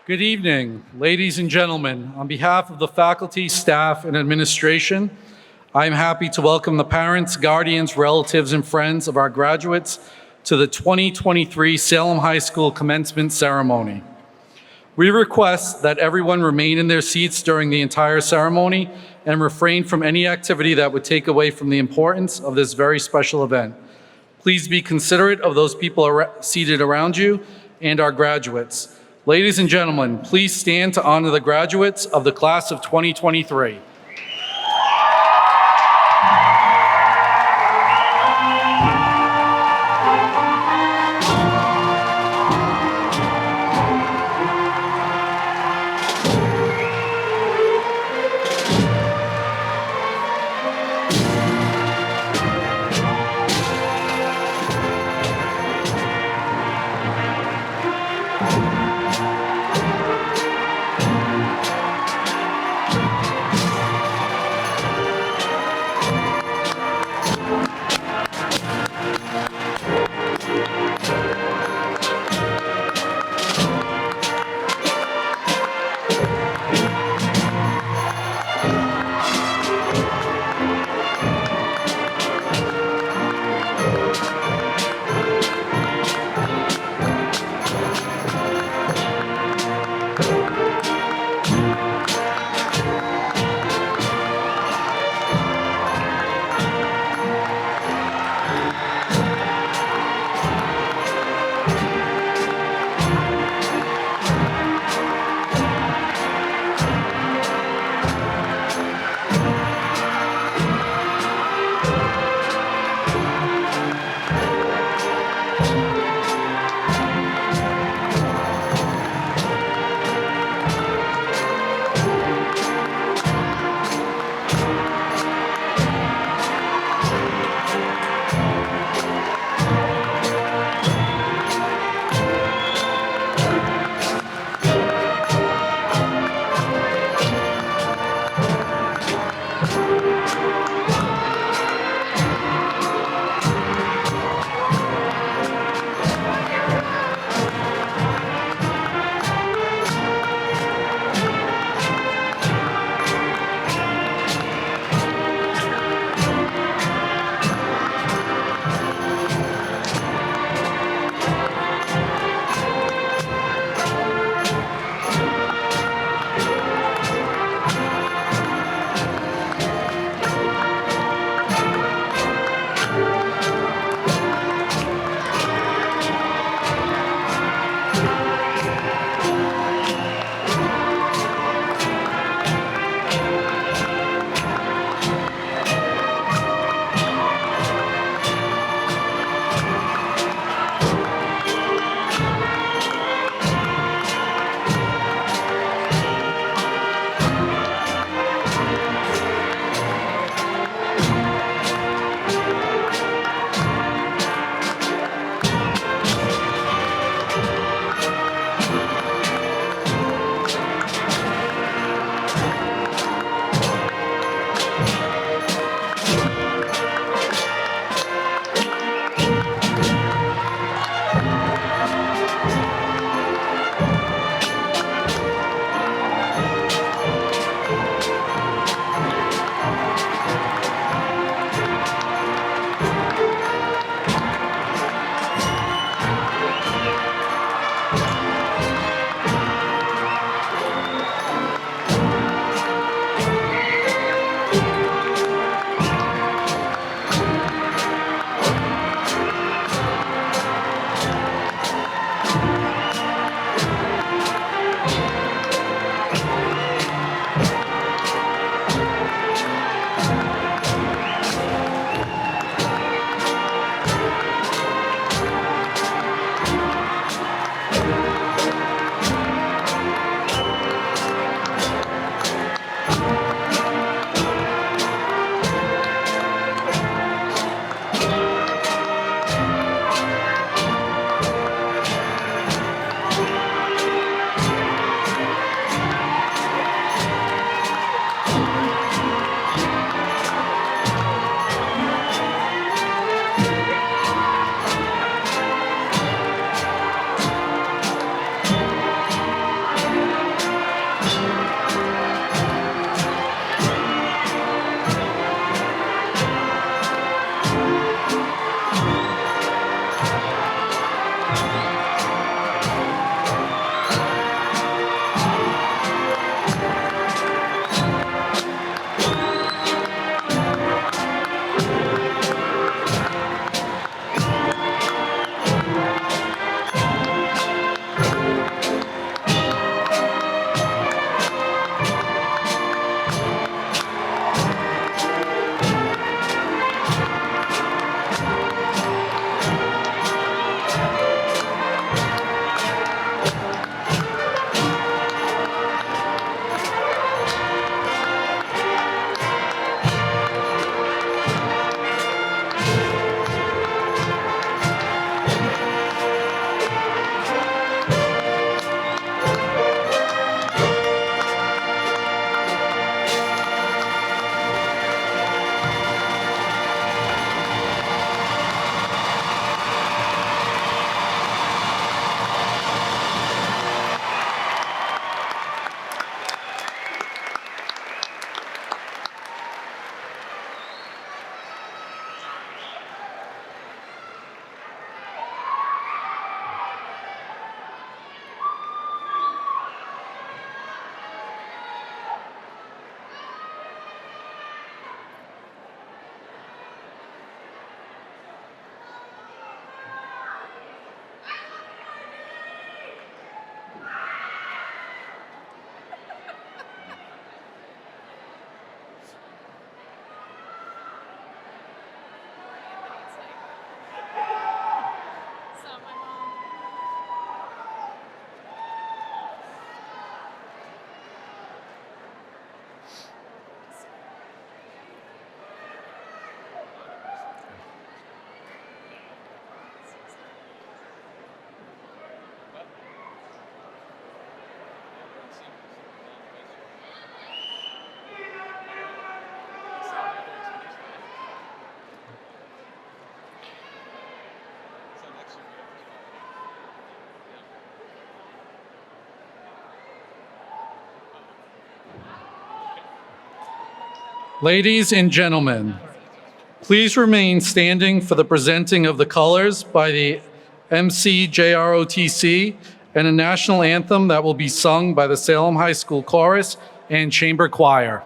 Good evening, ladies and gentlemen. On behalf of the faculty, staff, and administration, I am happy to welcome the parents, guardians, relatives, and friends of our graduates to the 2023 Salem High School commencement ceremony. We request that everyone remain in their seats during the entire ceremony and refrain from any activity that would take away from the importance of this very special event. Please be considerate of those people seated around you and our graduates. Ladies and gentlemen, please stand to honor the graduates of the class of 2023. Ladies and gentlemen, please remain standing for the presenting of the colors by the MCJROTC and a national anthem that will be sung by the Salem High School Chorus and Chamber Choir.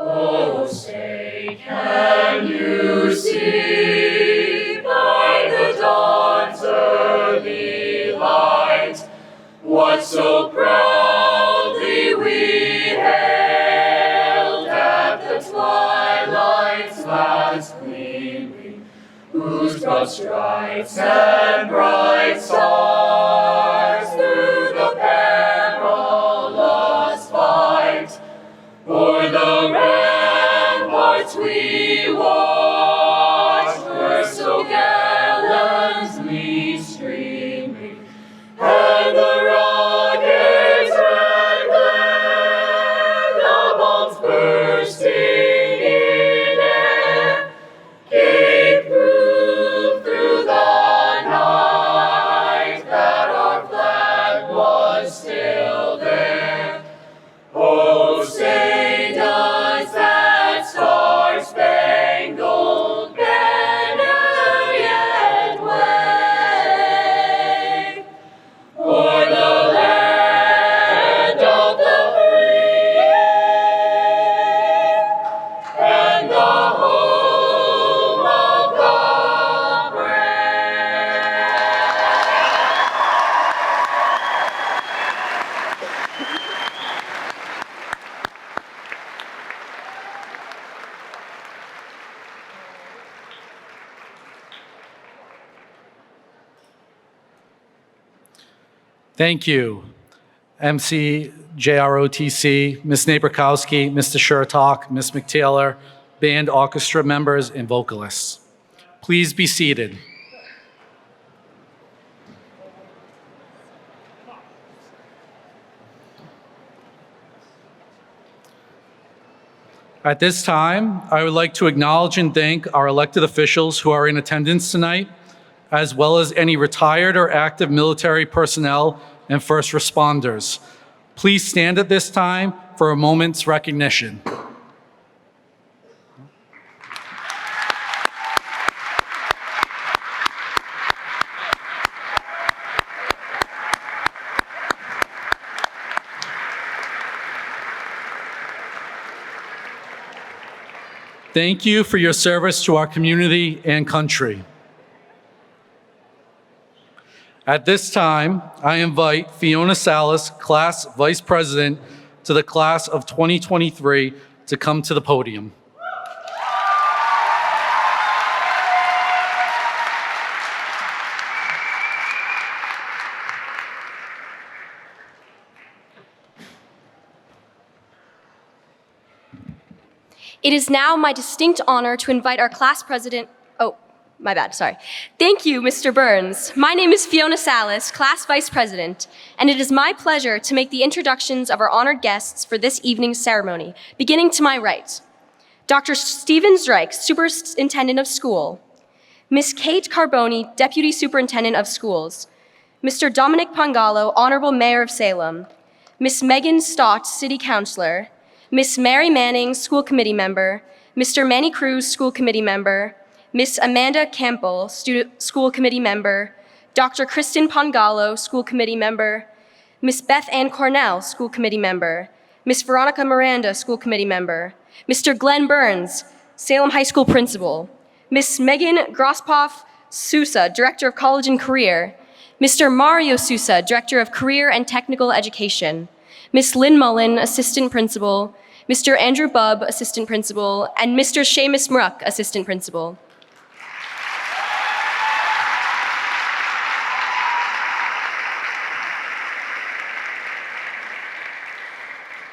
Oh, say, can you see by the dawn's early light what so proudly we hailed at the twilight's last gleaming, whose broad stripes and bright stars through the perilous fight o'er the ramparts we watched were so gallantly streaming, and the rockets red glare, the bombs bursting in air, gave proof through the night that our flag was still there. Oh, say does that star-spangled banner yet wave o'er the land of the free and the home of the brave? Thank you, MCJROTC, Ms. Nabrkowski, Mr. Shurtak, Ms. McTaylor, band, orchestra members, and vocalists. Please be seated. At this time, I would like to acknowledge and thank our elected officials who are in attendance tonight, as well as any retired or active military personnel and first responders. Please stand at this time for a moment's recognition. Thank you for your service to our community and country. At this time, I invite Fiona Salas, Class Vice President to the Class of 2023, to come to the podium. It is now my distinct honor to invite our class president. Oh, my bad, sorry. Thank you, Mr. Burns. My name is Fiona Salas, class vice president, and it is my pleasure to make the introductions of our honored guests for this evening's ceremony, beginning to my right. Dr. Stephen Zreich, Superintendent of School. Ms. Kate Carboni, Deputy Superintendent of Schools. Mr. Dominic Pangalo, Honorable Mayor of Salem. Ms. Megan Stott, City Councilor. Ms. Mary Manning, School Committee Member, Mr. Manny Cruz, School Committee Member, Ms. Amanda Campbell, School Committee Member, Dr. Kristen Pangalo, School Committee Member, Ms. Beth Ann Cornell, School Committee Member, Ms. Veronica Miranda, School Committee Member, Mr. Glenn Burns, Salem High School Principal, Miss Megan Grospoff Sousa, Director of College and Career, Mr. Mario Sousa, Director of Career and Technical Education, Miss Lynn Mullen, Assistant Principal, Mr. Andrew Bubb, Assistant Principal, and Mr. Seamus Mruck, Assistant Principal.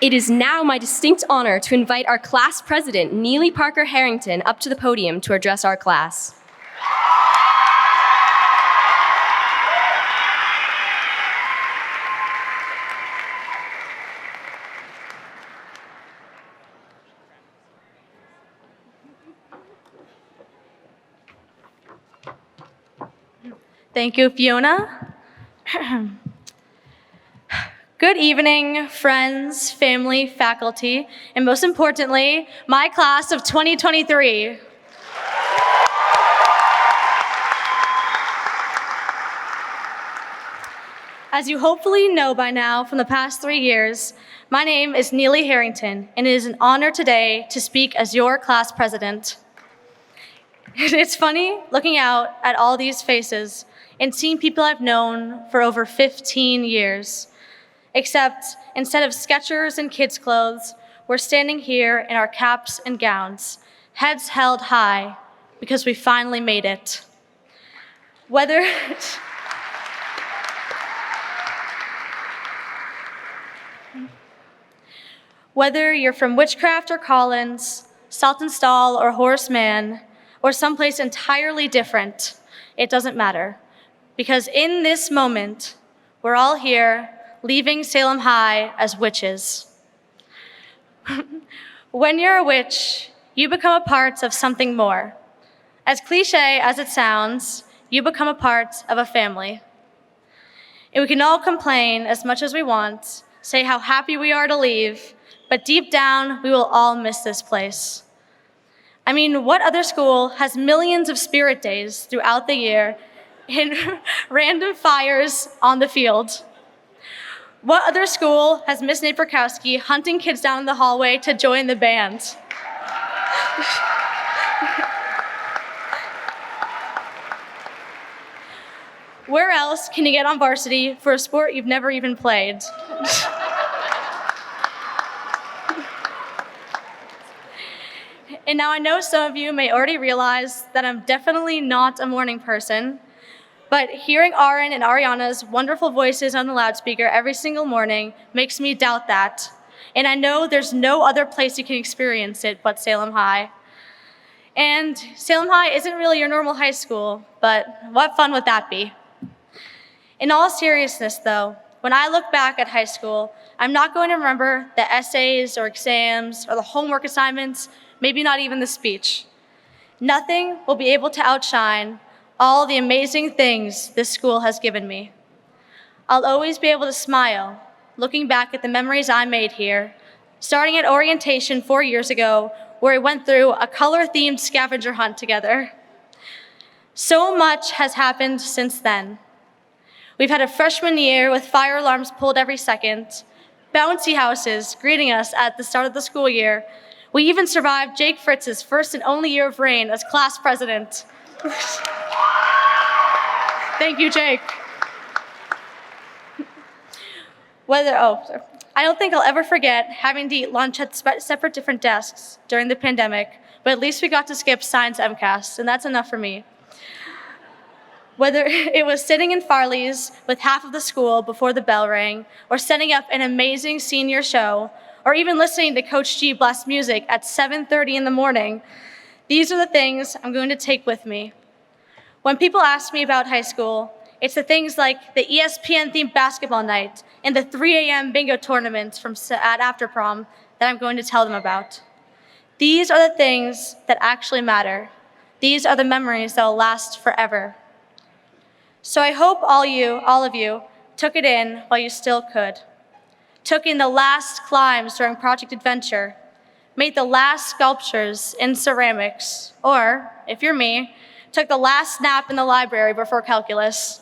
It is now my distinct honor to invite our class president, Neely Parker Harrington, up to the podium to address our class. Thank you, Fiona. Good evening, friends, family, faculty, and most importantly, my class of 2023. As you hopefully know by now from the past 3 years, my name is Neely Harrington, and it is an honor today to speak as your class president. It's funny looking out at all these faces and seeing people I've known for over 15 years. Except instead of Skechers and kids' clothes, we're standing here in our caps and gowns, heads held high, because we finally made it. Whether you're from Witchcraft or Collins, Saltonstall or Horace Mann, or someplace entirely different, it doesn't matter. Because in this moment, we're all here leaving Salem High as witches. When you're a witch, you become a part of something more. As cliche as it sounds, you become a part of a family. And we can all complain as much as we want, say how happy we are to leave, but deep down, we will all miss this place. I mean, what other school has millions of spirit days throughout the year and random fires on the field? What other school has Miss Naperkowski hunting kids down in the hallway to join the band? Where else can you get on varsity for a sport you've never even played? And now I know some of you may already realize that I'm definitely not a morning person, but hearing Aaron and Ariana's wonderful voices on the loudspeaker every single morning makes me doubt that. And I know there's no other place you can experience it but Salem High. And Salem High isn't really your normal high school, but what fun would that be? In all seriousness though, when I look back at high school, I'm not going to remember the essays or exams or the homework assignments, maybe not even the speech. Nothing will be able to outshine all the amazing things this school has given me. I'll always be able to smile, looking back at the memories I made here, starting at orientation 4 years ago, where we went through a color-themed scavenger hunt together. So much has happened since then. We've had a freshman year with fire alarms pulled every second, bouncy houses greeting us at the start of the school year. We even survived Jake Fritz's first and only year of reign as class president. Thank you, Jake. I don't think I'll ever forget having to eat lunch at separate different desks during the pandemic, but at least we got to skip science MCAS, and that's enough for me. Whether it was sitting in Farley's with half of the school before the bell rang, or setting up an amazing senior show, or even listening to Coach G blast music at 7:30 in the morning, these are the things I'm going to take with me. When people ask me about high school, it's the things like the ESPN-themed basketball night and the 3 a.m. bingo tournaments at after prom that I'm going to tell them about. These are the things that actually matter. These are the memories that will last forever. So I hope all of you took it in while you still could. Took in the last climbs during Project Adventure, made the last sculptures in ceramics, or, if you're me, took the last nap in the library before calculus.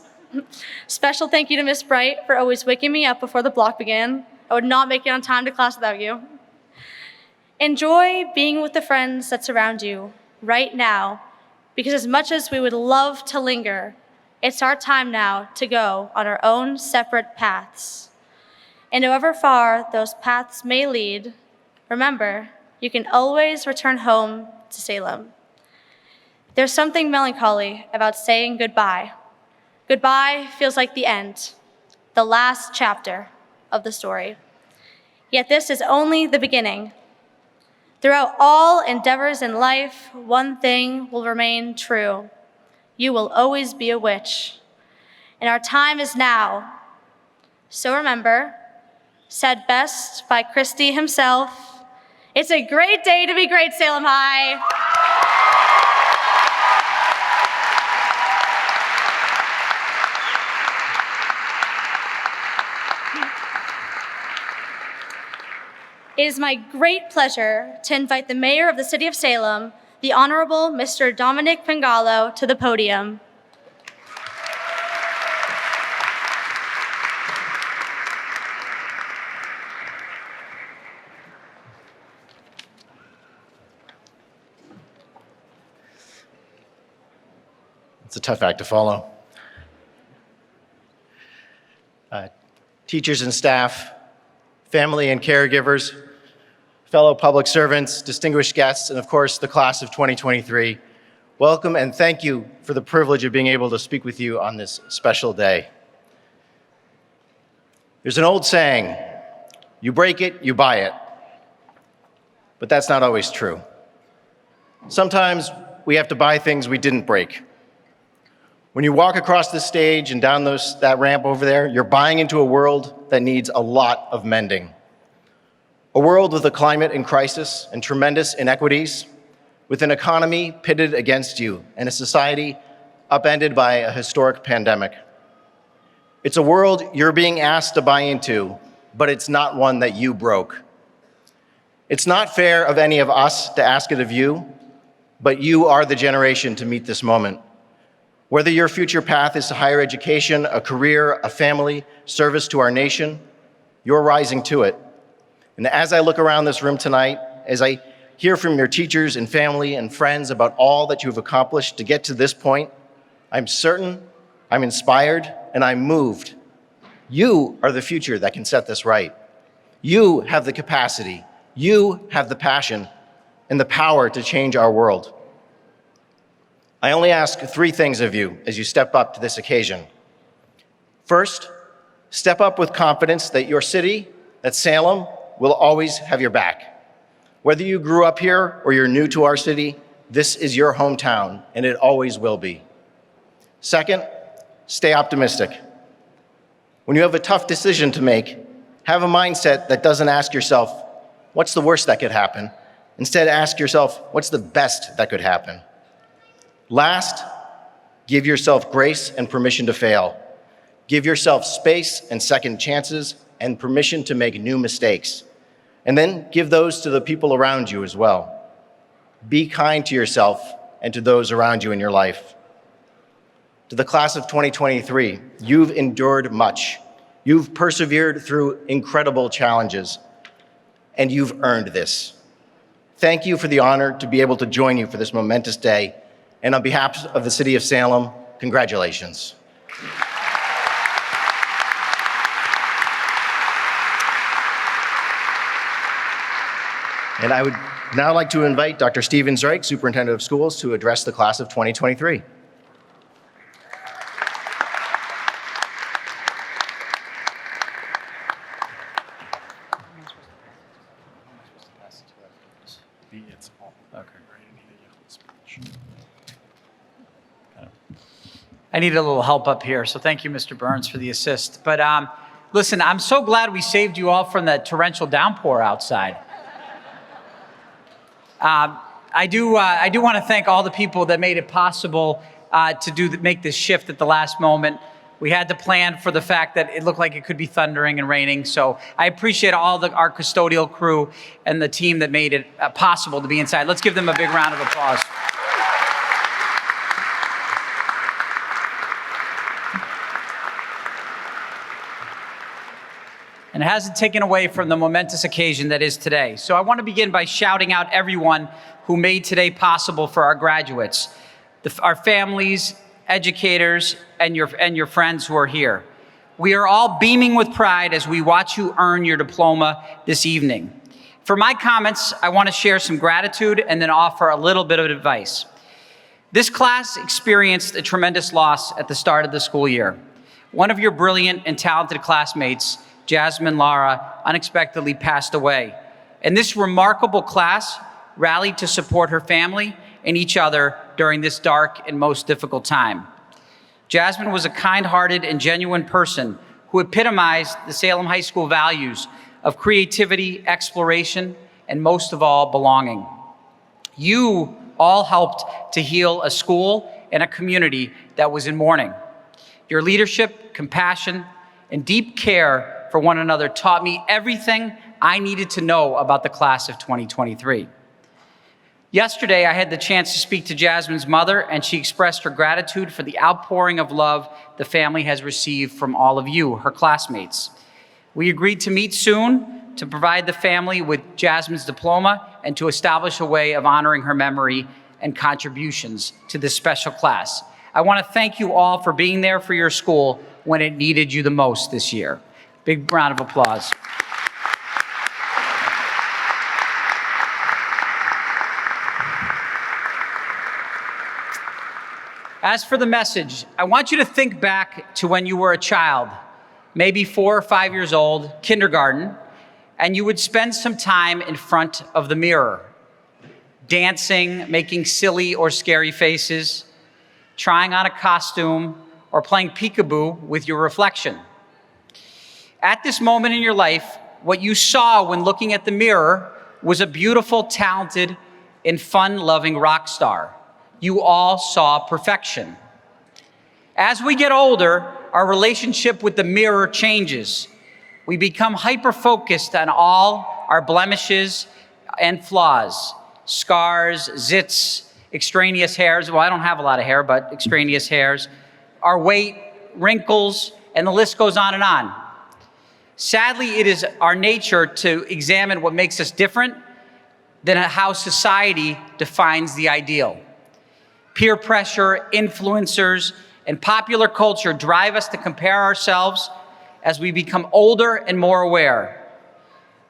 Special thank you to Miss Bright for always waking me up before the block began. I would not make it on time to class without you. Enjoy being with the friends that surround you right now, because as much as we would love to linger, it's our time now to go on our own separate paths. And however far those paths may lead, remember, you can always return home to Salem. There's something melancholy about saying goodbye. Goodbye feels like the end, the last chapter of the story. Yet this is only the beginning. Throughout all endeavors in life, one thing will remain true. You will always be a witch. And our time is now. So remember, said best by Christie himself, it's a great day to be great, Salem High. It is my great pleasure to invite the Mayor of the City of Salem, the Honorable Mr. Dominic Pingalo, to the podium. It's a tough act to follow. Teachers and staff, family and caregivers, fellow public servants, distinguished guests, and of course, the class of 2023, welcome and thank you for the privilege of being able to speak with you on this special day. There's an old saying, you break it, you buy it. But that's not always true. Sometimes we have to buy things we didn't break. When you walk across the stage and down that ramp over there, you're buying into a world that needs a lot of mending. A world with a climate in crisis and tremendous inequities, with an economy pitted against you and a society upended by a historic pandemic. It's a world you're being asked to buy into, but it's not one that you broke. It's not fair of any of us to ask it of you, but you are the generation to meet this moment. Whether your future path is to higher education, a career, a family, service to our nation, you're rising to it. And as I look around this room tonight, as I hear from your teachers and family and friends about all that you've accomplished to get to this point, I'm certain, I'm inspired, and I'm moved. You are the future that can set this right. You have the capacity, you have the passion, and the power to change our world. I only ask three things of you as you step up to this occasion. First, step up with confidence that your city, that Salem, will always have your back. Whether you grew up here or you're new to our city, this is your hometown, and it always will be. Second, stay optimistic. When you have a tough decision to make, have a mindset that doesn't ask yourself, what's the worst that could happen? Instead, ask yourself, what's the best that could happen? Last, give yourself grace and permission to fail. Give yourself space and second chances and permission to make new mistakes. And then give those to the people around you as well. Be kind to yourself and to those around you in your life. To the class of 2023, you've endured much. You've persevered through incredible challenges, and you've earned this. Thank you for the honor to be able to join you for this momentous day. And on behalf of the City of Salem, congratulations. And I would now like to invite Dr. Steven Zreich, Superintendent of Schools, to address the class of 2023. I need a little help up here, so thank you, Mr. Burns, for the assist. But listen, I'm so glad we saved you all from that torrential downpour outside. I do want to thank all the people that made it possible to make this shift at the last moment. We had to plan for the fact that it looked like it could be thundering and raining. So I appreciate our custodial crew and the team that made it possible to be inside. Let's give them a big round of applause. And it hasn't taken away from the momentous occasion that is today. So I want to begin by shouting out everyone who made today possible for our graduates. our families, educators, and your friends who are here. We are all beaming with pride as we watch you earn your diploma this evening. For my comments, I want to share some gratitude and then offer a little bit of advice. This class experienced a tremendous loss at the start of the school year. One of your brilliant and talented classmates, Jasmine Lara, unexpectedly passed away. And this remarkable class rallied to support her family and each other during this dark and most difficult time. Jasmine was a kind-hearted and genuine person who epitomized the Salem High School values of creativity, exploration, and most of all, belonging. You all helped to heal a school and a community that was in mourning. Your leadership, compassion, and deep care for one another taught me everything I needed to know about the class of 2023. Yesterday, I had the chance to speak to Jasmine's mother, and she expressed her gratitude for the outpouring of love the family has received from all of you, her classmates. We agreed to meet soon to provide the family with Jasmine's diploma and to establish a way of honoring her memory and contributions to this special class. I want to thank you all for being there for your school when it needed you the most this year. Big round of applause. As for the message, I want you to think back to when you were a child, maybe 4 or 5 years old, kindergarten, and you would spend some time in front of the mirror, dancing, making silly or scary faces, trying on a costume, or playing peekaboo with your reflection. At this moment in your life, what you saw when looking at the mirror was a beautiful, talented, and fun-loving rock star. You all saw perfection. As we get older, our relationship with the mirror changes. We become hyper-focused on all our blemishes and flaws, scars, zits, extraneous hairs. Well, I don't have a lot of hair, but extraneous hairs, our weight, wrinkles, and the list goes on and on. Sadly, it is our nature to examine what makes us different than how society defines the ideal. Peer pressure, influencers, and popular culture drive us to compare ourselves as we become older and more aware.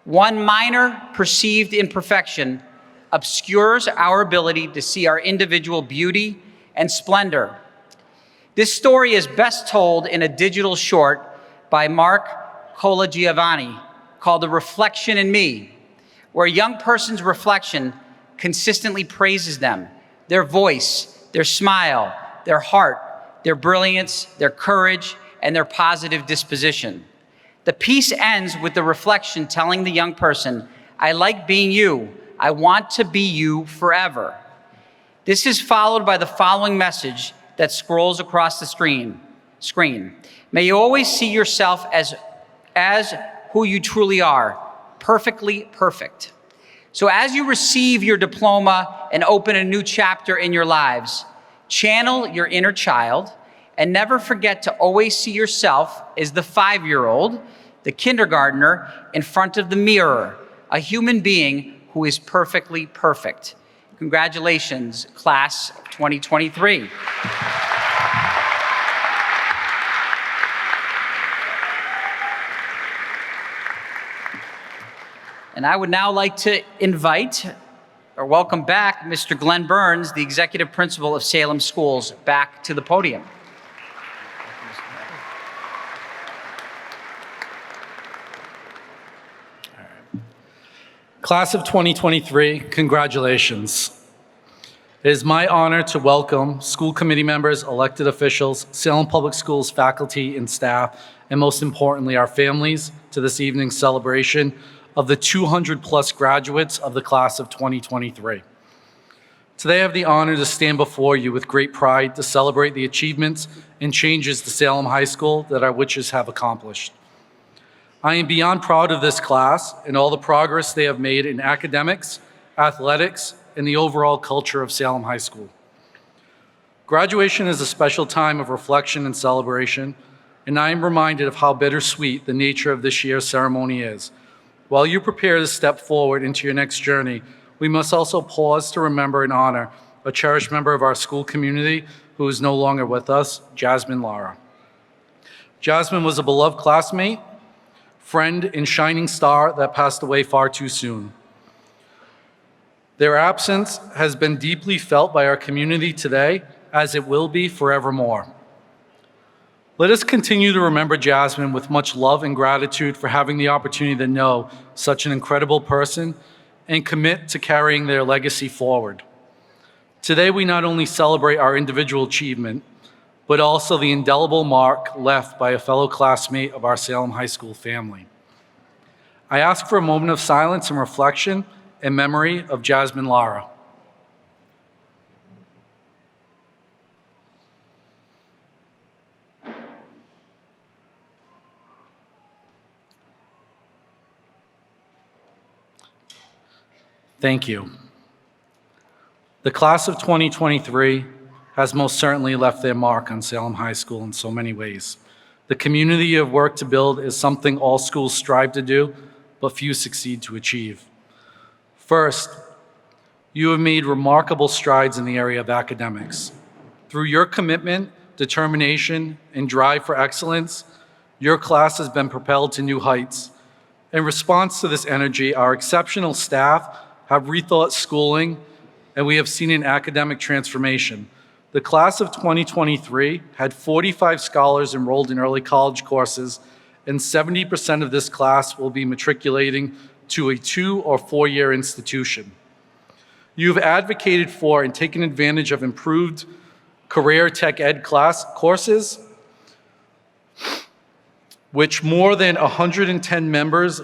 One minor perceived imperfection obscures our ability to see our individual beauty and splendor. This story is best told in a digital short by Mark Colagiovanni called The Reflection in Me, where a young person's reflection consistently praises them, their voice, their smile, their heart, their brilliance, their courage, and their positive disposition. The piece ends with the reflection telling the young person, "I like being you. I want to be you forever." This is followed by the following message that scrolls across the screen. May you always see yourself as who you truly are, perfectly perfect. So as you receive your diploma and open a new chapter in your lives, channel your inner child and never forget to always see yourself as the 5-year-old, the kindergartner in front of the mirror, a human being who is perfectly perfect. Congratulations, class of 2023. And I would now like to invite or welcome back Mr. Glenn Burns, the Executive Principal of Salem Schools, back to the podium. Class of 2023, congratulations. It is my honor to welcome school committee members, elected officials, Salem Public Schools faculty and staff, and most importantly, our families to this evening's celebration of the 200-plus graduates of the class of 2023. Today, I have the honor to stand before you with great pride to celebrate the achievements and changes to Salem High School that our witches have accomplished. I am beyond proud of this class and all the progress they have made in academics, athletics, and the overall culture of Salem High School. Graduation is a special time of reflection and celebration, and I am reminded of how bittersweet the nature of this year's ceremony is. While you prepare to step forward into your next journey, we must also pause to remember and honor a cherished member of our school community who is no longer with us, Jasmine Lara. Jasmine was a beloved classmate, friend, and shining star that passed away far too soon. Their absence has been deeply felt by our community today, as it will be forevermore. Let us continue to remember Jasmine with much love and gratitude for having the opportunity to know such an incredible person and commit to carrying their legacy forward. Today, we not only celebrate our individual achievement, but also the indelible mark left by a fellow classmate of our Salem High School family. I ask for a moment of silence and reflection in memory of Jasmine Lara. Thank you. The class of 2023 has most certainly left their mark on Salem High School in so many ways. The community you have worked to build is something all schools strive to do, but few succeed to achieve. First, you have made remarkable strides in the area of academics. Through your commitment, determination, and drive for excellence, your class has been propelled to new heights. In response to this energy, our exceptional staff have rethought schooling, and we have seen an academic transformation. The class of 2023 had 45 scholars enrolled in early college courses, and 70% of this class will be matriculating to a 2 or 4 year institution. You have advocated for and taken advantage of improved career tech ed courses, which 110 members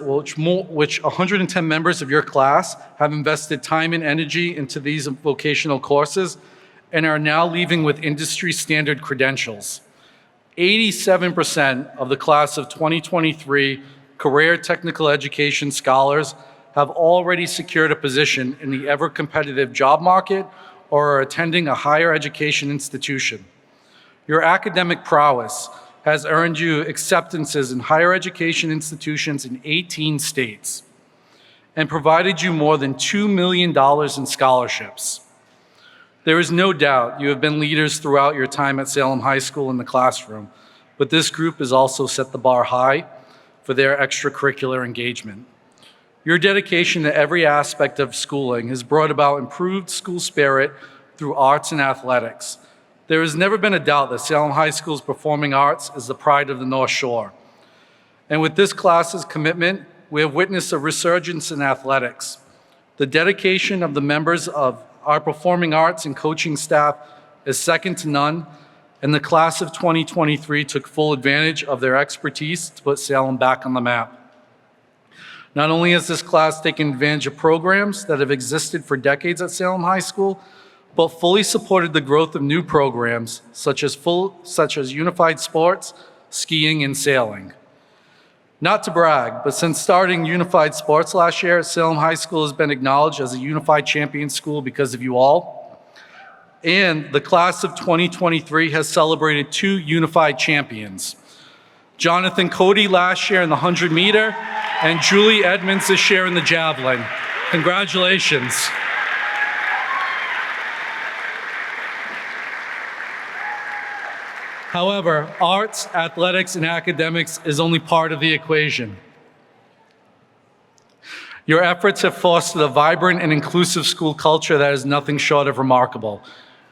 of your class have invested time and energy into these vocational courses and are now leaving with industry standard credentials. 87% of the class of 2023 career technical education scholars have already secured a position in the ever-competitive job market or are attending a higher education institution. Your academic prowess has earned you acceptances in higher education institutions in 18 states and provided you more than $2 million in scholarships. There is no doubt you have been leaders throughout your time at Salem High School in the classroom, but this group has also set the bar high for their extracurricular engagement. Your dedication to every aspect of schooling has brought about improved school spirit through arts and athletics. There has never been a doubt that Salem High School's performing arts is the pride of the North Shore. And with this class's commitment, we have witnessed a resurgence in athletics. The dedication of the members of our performing arts and coaching staff is second to none, and the class of 2023 took full advantage of their expertise to put Salem back on the map. Not only has this class taken advantage of programs that have existed for decades at Salem High School, but fully supported the growth of new programs such as unified sports, skiing, and sailing. Not to brag, but since starting unified sports last year, Salem High School has been acknowledged as a unified champion school because of you all. And the class of 2023 has celebrated 2 unified champions. Jonathan Cody last year in the 100-meter, and Julie Edmonds this year in the javelin. Congratulations. However, arts, athletics, and academics is only part of the equation. Your efforts have fostered a vibrant and inclusive school culture that is nothing short of remarkable.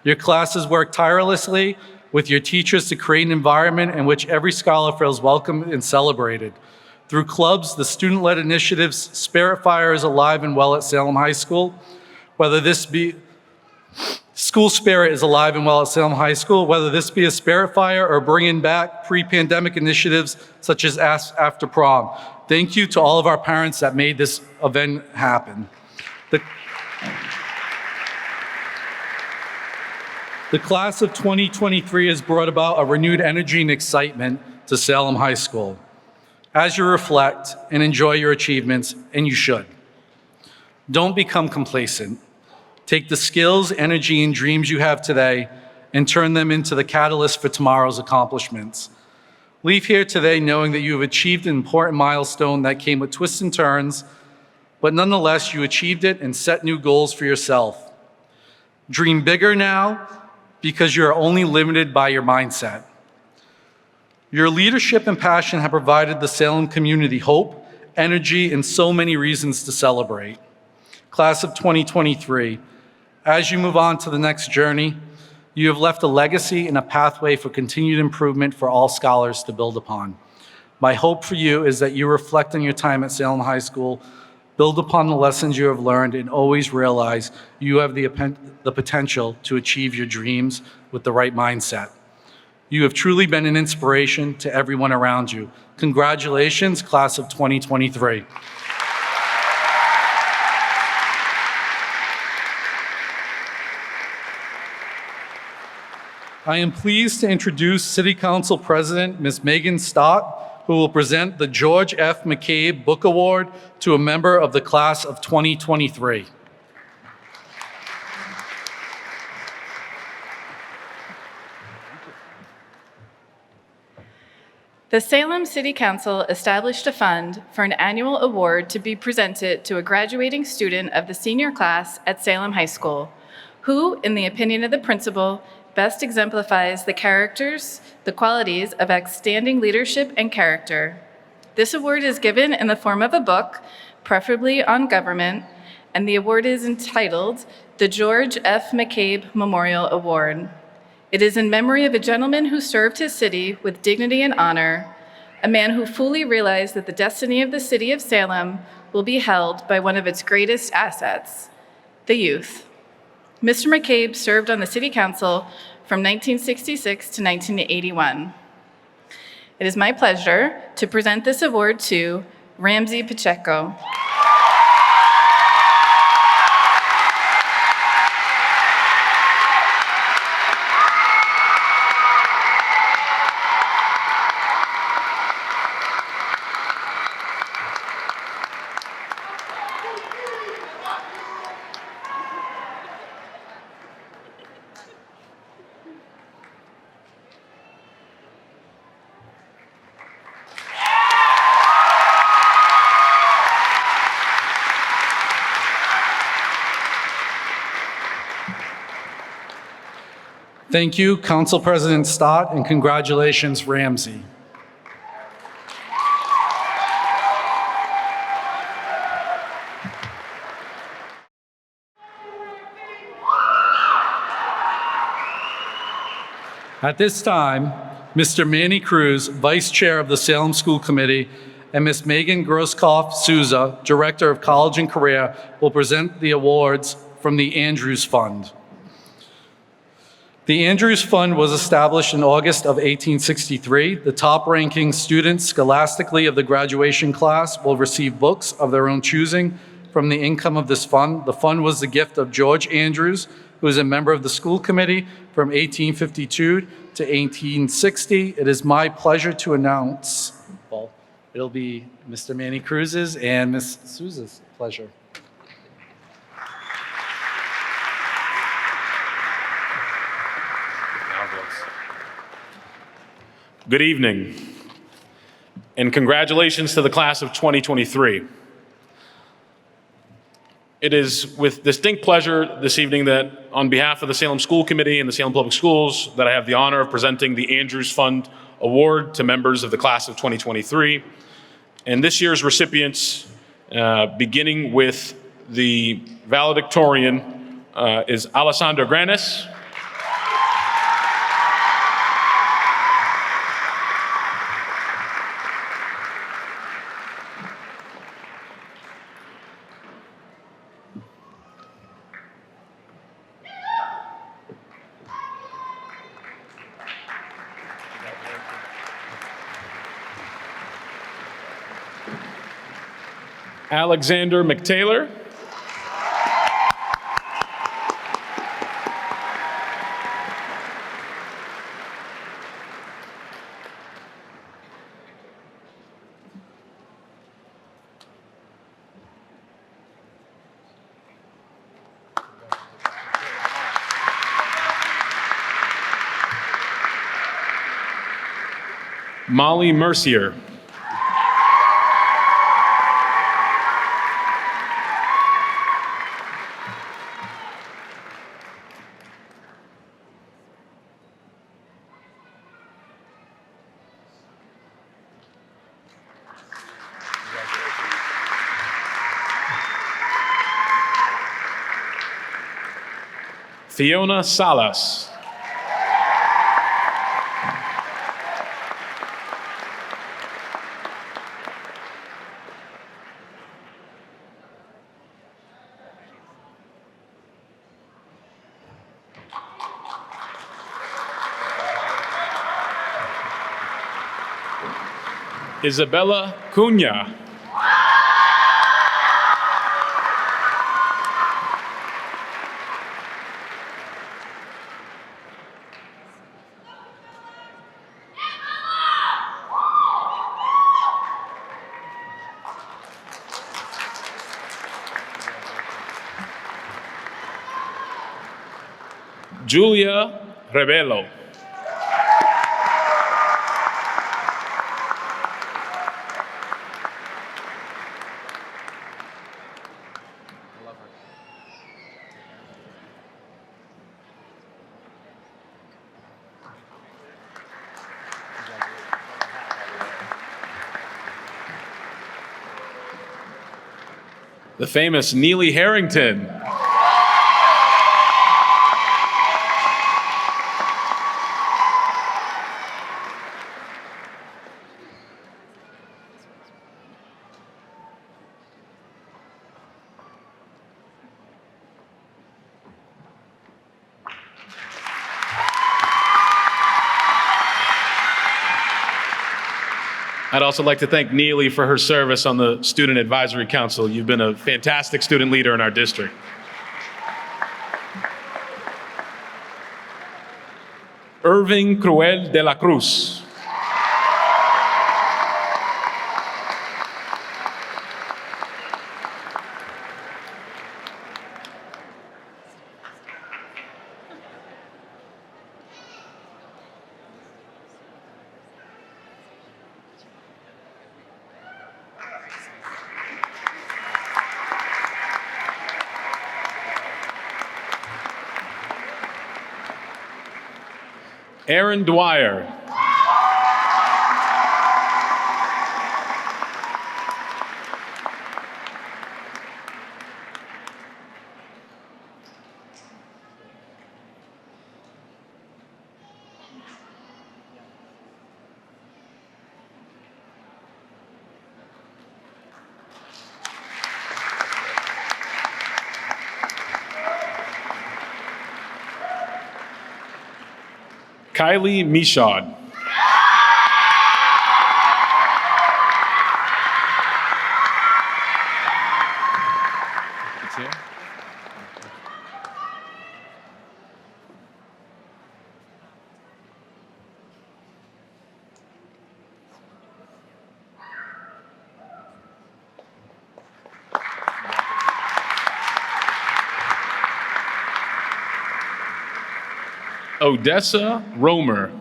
Your classes work tirelessly with your teachers to create an environment in which every scholar feels welcome and celebrated. Through clubs, the student-led initiatives, Spirit Fire is alive and well at Salem High School. School spirit is alive and well at Salem High School, whether this be a Spirit Fire or bringing back pre-pandemic initiatives such as After Prom. Thank you to all of our parents that made this event happen. The class of 2023 has brought about a renewed energy and excitement to Salem High School. As you reflect and enjoy your achievements, and you should, don't become complacent. Take the skills, energy, and dreams you have today and turn them into the catalyst for tomorrow's accomplishments. Leave here today knowing that you have achieved an important milestone that came with twists and turns, but nonetheless, you achieved it and set new goals for yourself. Dream bigger now because you are only limited by your mindset. Your leadership and passion have provided the Salem community hope, energy, and so many reasons to celebrate. Class of 2023, as you move on to the next journey, you have left a legacy and a pathway for continued improvement for all scholars to build upon. My hope for you is that you reflect on your time at Salem High School, build upon the lessons you have learned, and always realize you have the potential to achieve your dreams with the right mindset. You have truly been an inspiration to everyone around you. Congratulations, class of 2023. I am pleased to introduce City Council President Ms. Megan Stott, who will present the George F. McCabe Book Award to a member of the class of 2023. The Salem City Council established a fund for an annual award to be presented to a graduating student of the senior class at Salem High School, who, in the opinion of the principal, best exemplifies the qualities of outstanding leadership and character. This award is given in the form of a book, preferably on government, and the award is entitled the George F. McCabe Memorial Award. It is in memory of a gentleman who served his city with dignity and honor, a man who fully realized that the destiny of the city of Salem will be held by one of its greatest assets, the youth. Mr. McCabe served on the City Council from 1966 to 1981. It is my pleasure to present this award to Ramsey Pacheco. Thank you, Council President Stott, and congratulations, Ramsey. At this time, Mr. Manny Cruz, Vice Chair of the Salem School Committee, and Ms. Megan Grosskopf Souza, Director of College and Career, will present the awards from the Andrews Fund. The Andrews Fund was established in August of 1863. The top-ranking students scholastically of the graduation class will receive books of their own choosing from the income of this fund. The fund was the gift of George Andrews, who was a member of the school committee from 1852 to 1860. It is my pleasure to announce, well, it'll be Mr. Manny Cruz's and Ms. Souza's pleasure. Good evening, and congratulations to the class of 2023. It is with distinct pleasure this evening that, on behalf of the Salem School Committee and the Salem Public Schools, that I have the honor of presenting the Andrews Fund Award to members of the class of 2023. And this year's recipients, beginning with the valedictorian, is Alessandra Granis. Alexander McTaylor. Molly Mercier. Fiona Salas. Isabella Cunha. Julia Rebelo. The famous Neely Harrington. I'd also like to thank Neely for her service on the Student Advisory Council. You've been a fantastic student leader in our district. Irving Cruel de la Cruz. Aaron Dwyer. Kylie Michaud. Odessa Romer.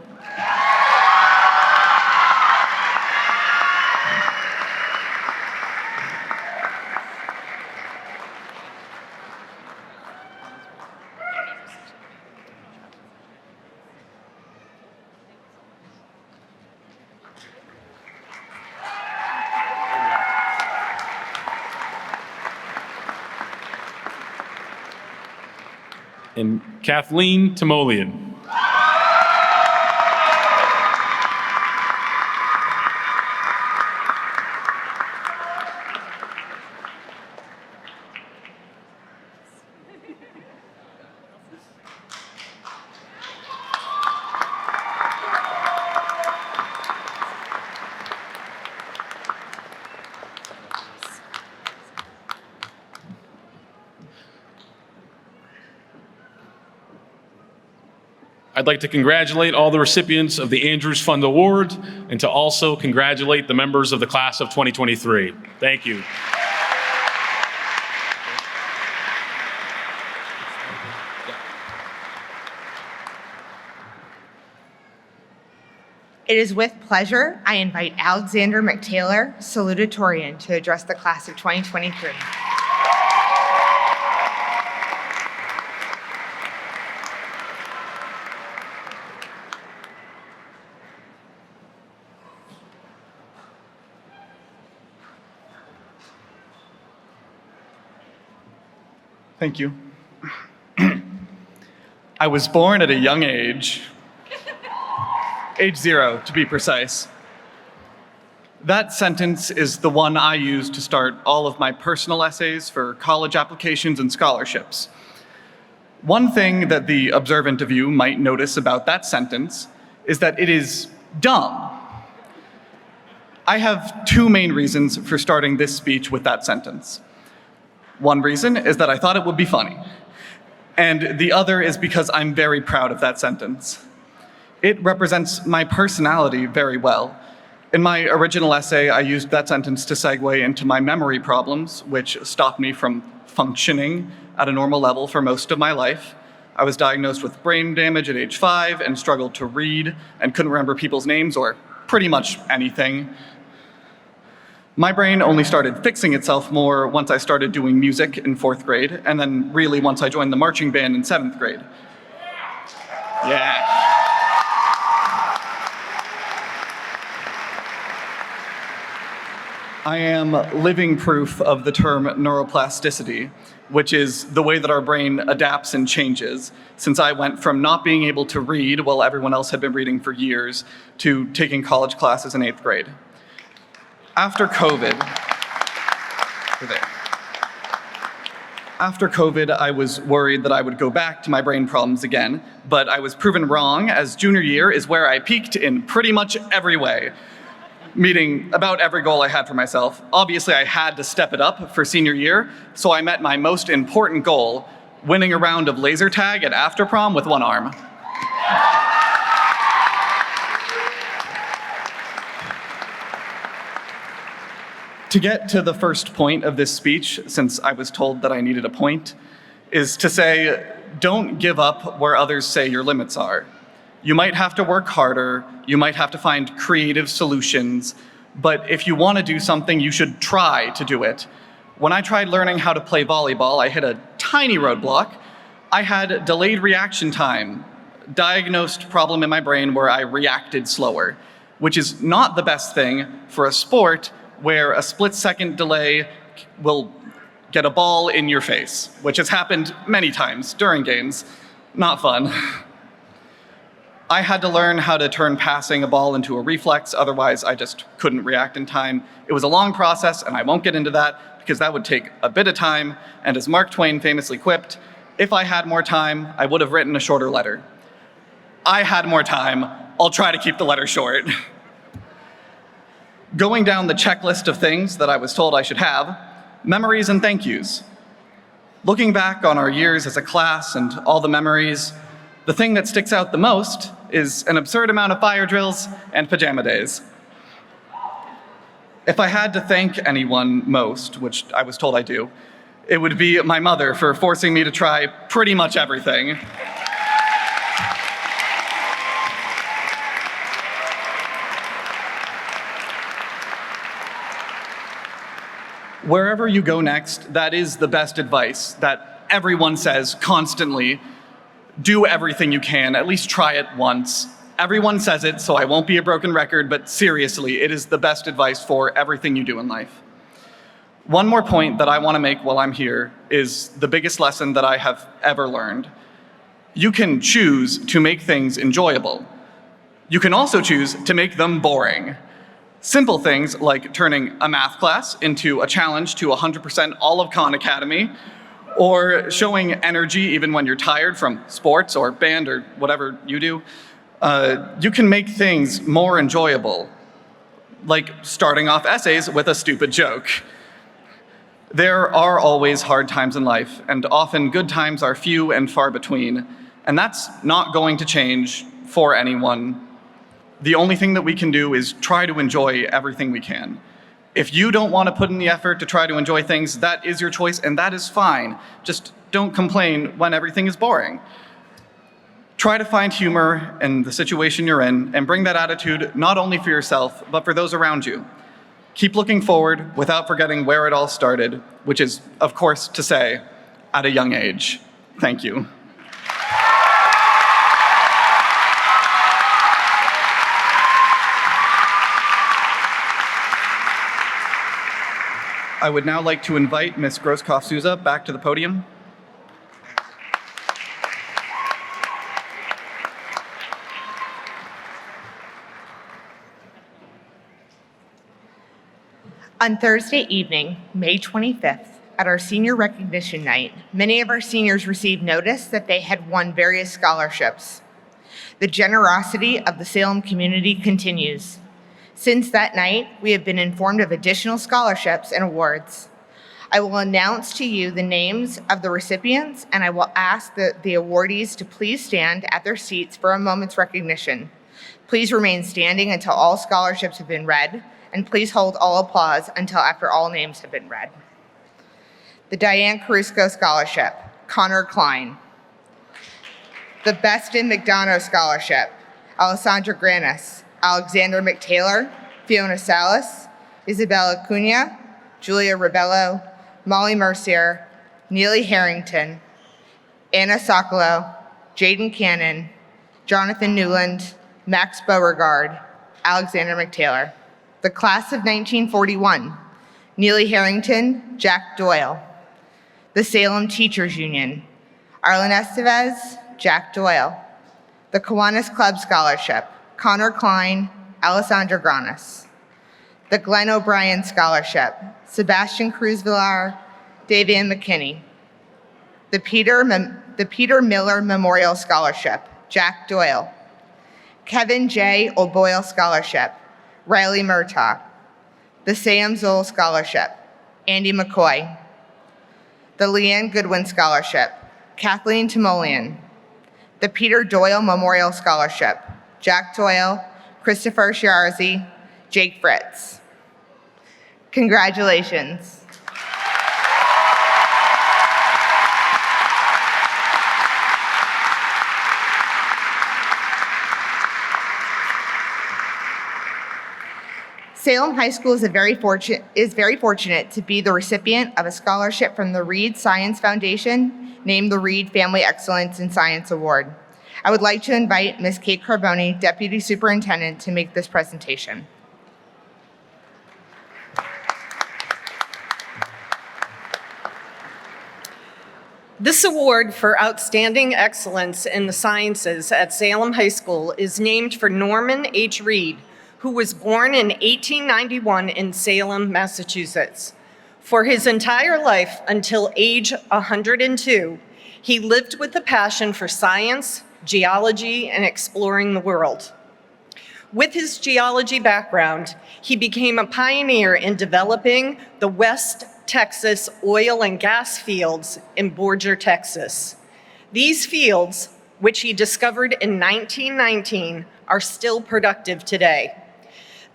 And Kathleen Timoleon. I'd like to congratulate all the recipients of the Andrews Fund Award and to also congratulate the members of the class of 2023. Thank you. It is with pleasure I invite Alexander McTaylor, salutatorian, to address the class of 2023. Thank you. I was born at a young age. Age 0, to be precise. That sentence is the one I used to start all of my personal essays for college applications and scholarships. One thing that the observant of you might notice about that sentence is that it is dumb. I have two main reasons for starting this speech with that sentence. One reason is that I thought it would be funny, and the other is because I'm very proud of that sentence. It represents my personality very well. In my original essay, I used that sentence to segue into my memory problems, which stopped me from functioning at a normal level for most of my life. I was diagnosed with brain damage at age 5 and struggled to read and couldn't remember people's names or pretty much anything. My brain only started fixing itself more once I started doing music in 4th grade, and then really once I joined the marching band in 7th grade. Yeah. I am living proof of the term neuroplasticity, which is the way that our brain adapts and changes, since I went from not being able to read while everyone else had been reading for years to taking college classes in 8th grade. After COVID, I was worried that I would go back to my brain problems again, but I was proven wrong, as junior year is where I peaked in pretty much every way, meeting about every goal I had for myself. Obviously, I had to step it up for senior year, so I met my most important goal, winning a round of laser tag at after prom with one arm. To get to the first point of this speech, since I was told that I needed a point, is to say, don't give up where others say your limits are. You might have to work harder, you might have to find creative solutions, but if you want to do something, you should try to do it. When I tried learning how to play volleyball, I hit a tiny roadblock. I had delayed reaction time, diagnosed problem in my brain where I reacted slower, which is not the best thing for a sport where a split-second delay will get a ball in your face, which has happened many times during games. Not fun. I had to learn how to turn passing a ball into a reflex, otherwise I just couldn't react in time. It was a long process, and I won't get into that because that would take a bit of time, and as Mark Twain famously quipped, if I had more time, I would have written a shorter letter. I had more time. I'll try to keep the letter short. Going down the checklist of things that I was told I should have, memories and thank yous. Looking back on our years as a class and all the memories, the thing that sticks out the most is an absurd amount of fire drills and pajama days. If I had to thank anyone most, which I was told I do, it would be my mother for forcing me to try pretty much everything. Wherever you go next, that is the best advice that everyone says constantly. Do everything you can, at least try it once. Everyone says it, so I won't be a broken record, but seriously, it is the best advice for everything you do in life. One more point that I want to make while I'm here is the biggest lesson that I have ever learned. You can choose to make things enjoyable. You can also choose to make them boring. Simple things like turning a math class into a challenge to 100% all of Khan Academy, or showing energy even when you're tired from sports or band or whatever you do. You can make things more enjoyable, like starting off essays with a stupid joke. There are always hard times in life, and often good times are few and far between, and that's not going to change for anyone. The only thing that we can do is try to enjoy everything we can. If you don't want to put in the effort to try to enjoy things, that is your choice, and that is fine. Just don't complain when everything is boring. Try to find humor in the situation you're in, and bring that attitude not only for yourself, but for those around you. Keep looking forward without forgetting where it all started, which is, of course, to say, at a young age. Thank you. I would now like to invite Ms. Groskopf-Souza back to the podium. On Thursday evening, May 25th, at our senior recognition night, many of our seniors received notice that they had won various scholarships. The generosity of the Salem community continues. Since that night, we have been informed of additional scholarships and awards. I will announce to you the names of the recipients, and I will ask the awardees to please stand at their seats for a moment's recognition. Please remain standing until all scholarships have been read, and please hold all applause until after all names have been read. The Diane Carusco Scholarship, Connor Klein. The Beston McDonough Scholarship, Alessandra Granis, Alexander McTaylor, Fiona Salas, Isabella Cunha, Julia Ribello, Molly Mercier, Neely Harrington, Anna Sokolow, Jaden Cannon, Jonathan Newland, Max Beauregard, Alexander McTaylor. The Class of 1941, Neely Harrington, Jack Doyle. The Salem Teachers Union, Arlen Estevez, Jack Doyle. The Kiwanis Club Scholarship, Connor Klein, Alessandra Granis. The Glenn O'Brien Scholarship, Sebastian Cruz Villar, Davian McKinney. The Peter Miller Memorial Scholarship, Jack Doyle. Kevin J. O'Boyle Scholarship, Riley Murtaugh. The Sam Zoll Scholarship, Andy McCoy. The Leanne Goodwin Scholarship, Kathleen Timoleon. The Peter Doyle Memorial Scholarship, Jack Doyle, Christopher Shiarzi, Jake Fritz. Congratulations. Salem High School is very fortunate to be the recipient of a scholarship from the Reed Science Foundation, named the Reed Family Excellence in Science Award. I would like to invite Ms. Kate Carboni, Deputy Superintendent, to make this presentation. This award for outstanding excellence in the sciences at Salem High School is named for Norman H. Reed, who was born in 1891 in Salem, Massachusetts. For his entire life until age 102, he lived with a passion for science, geology, and exploring the world. With his geology background, he became a pioneer in developing the West Texas oil and gas fields in Borger, Texas. These fields, which he discovered in 1919, are still productive today.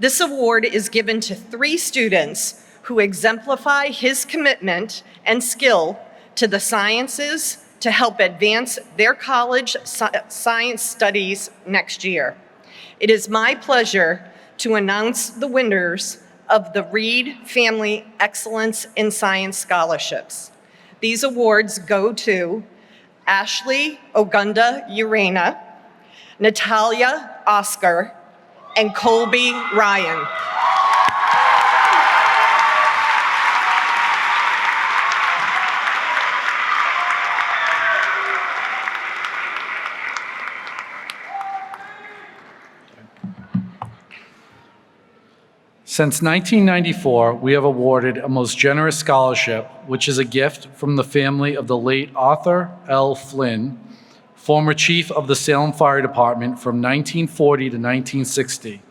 This award is given to 3 students who exemplify his commitment and skill to the sciences to help advance their college science studies next year. It is my pleasure to announce the winners of the Reed Family Excellence in Science Scholarships. These awards go to Ashley Ogunda Urena, Natalia Oscar, and Colby Ryan. Since 1994, we have awarded a most generous scholarship, which is a gift from the family of the late Arthur L. Flynn, former chief of the Salem Fire Department from 1940 to 1960.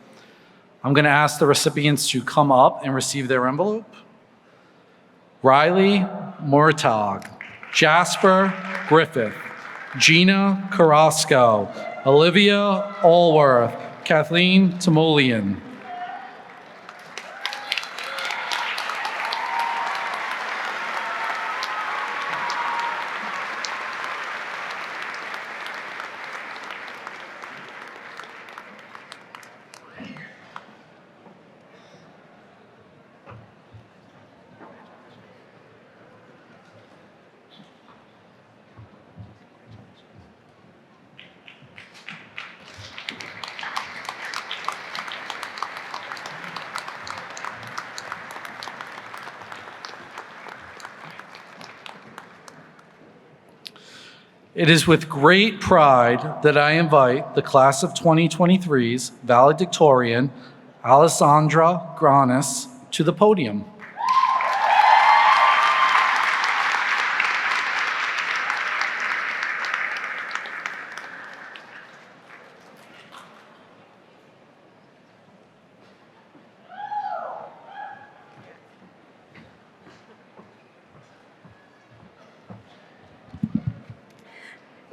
I'm going to ask the recipients to come up and receive their envelope. Riley Murtaugh, Jasper Griffith, Gina Carrasco, Olivia Allworth, Kathleen Timoleon. It is with great pride that I invite the class of 2023's valedictorian, Alessandra Granis, to the podium.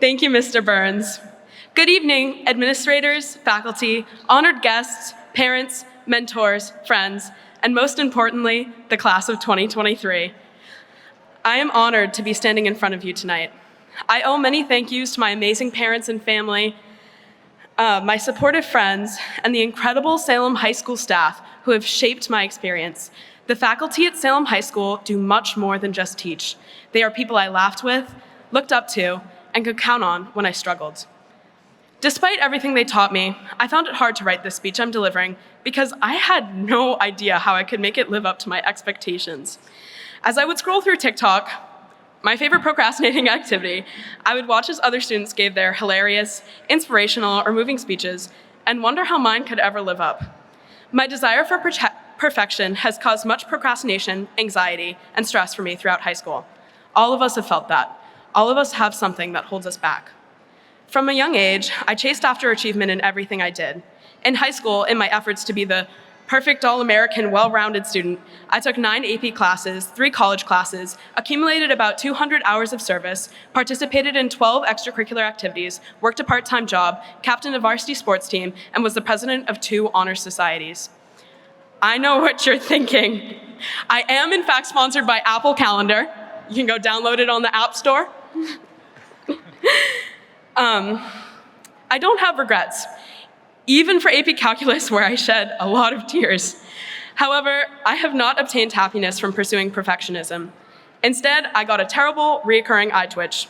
Thank you, Mr. Burns. Good evening, administrators, faculty, honored guests, parents, mentors, friends, and most importantly, the class of 2023. I am honored to be standing in front of you tonight. I owe many thank yous to my amazing parents and family, my supportive friends, and the incredible Salem High School staff who have shaped my experience. The faculty at Salem High School do much more than just teach. They are people I laughed with, looked up to, and could count on when I struggled. Despite everything they taught me, I found it hard to write this speech I'm delivering because I had no idea how I could make it live up to my expectations. As I would scroll through TikTok, my favorite procrastinating activity, I would watch as other students gave their hilarious, inspirational, or moving speeches and wonder how mine could ever live up. My desire for perfection has caused much procrastination, anxiety, and stress for me throughout high school. All of us have felt that. All of us have something that holds us back. From a young age, I chased after achievement in everything I did. In high school, in my efforts to be the perfect all-American, well-rounded student, I took 9 AP classes, 3 college classes, accumulated about 200 hours of service, participated in 12 extracurricular activities, worked a part-time job, captained a varsity sports team, and was the president of 2 honor societies. I know what you're thinking. I am, in fact, sponsored by Apple Calendar. You can go download it on the App Store. I don't have regrets, even for AP Calculus, where I shed a lot of tears. However, I have not obtained happiness from pursuing perfectionism. Instead, I got a terrible, reoccurring eye twitch.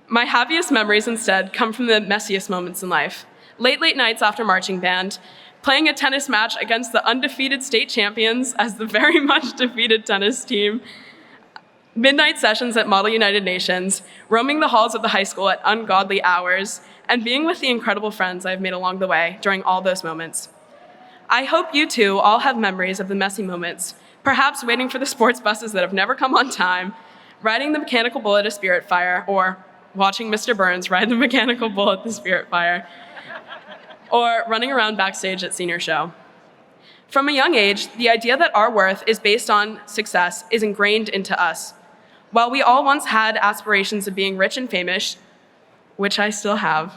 My happiest memories instead come from the messiest moments in life. Late nights after marching band, playing a tennis match against the undefeated state champions as the very much defeated tennis team, midnight sessions at Model United Nations, roaming the halls of the high school at ungodly hours, and being with the incredible friends I've made along the way during all those moments. I hope you too all have memories of the messy moments, perhaps waiting for the sports buses that have never come on time, riding the mechanical bull at a spirit fire, or watching Mr. Burns ride the mechanical bull at the spirit fire, or running around backstage at senior show. From a young age, the idea that our worth is based on success is ingrained into us. While we all once had aspirations of being rich and famous, which I still have,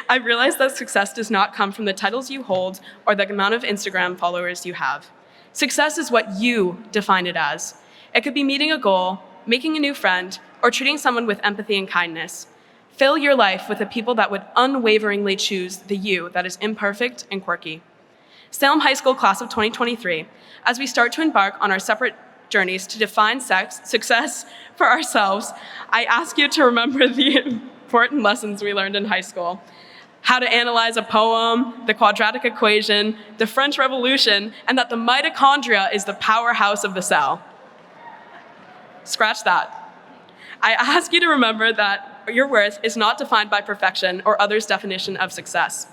I've realized that success does not come from the titles you hold or the amount of Instagram followers you have. Success is what you define it as. It could be meeting a goal, making a new friend, or treating someone with empathy and kindness. Fill your life with the people that would unwaveringly choose the you that is imperfect and quirky. Salem High School class of 2023, as we start to embark on our separate journeys to define success for ourselves, I ask you to remember the important lessons we learned in high school. How to analyze a poem, the quadratic equation, the French Revolution, and that the mitochondria is the powerhouse of the cell. Scratch that. I ask you to remember that your worth is not defined by perfection or others' definition of success.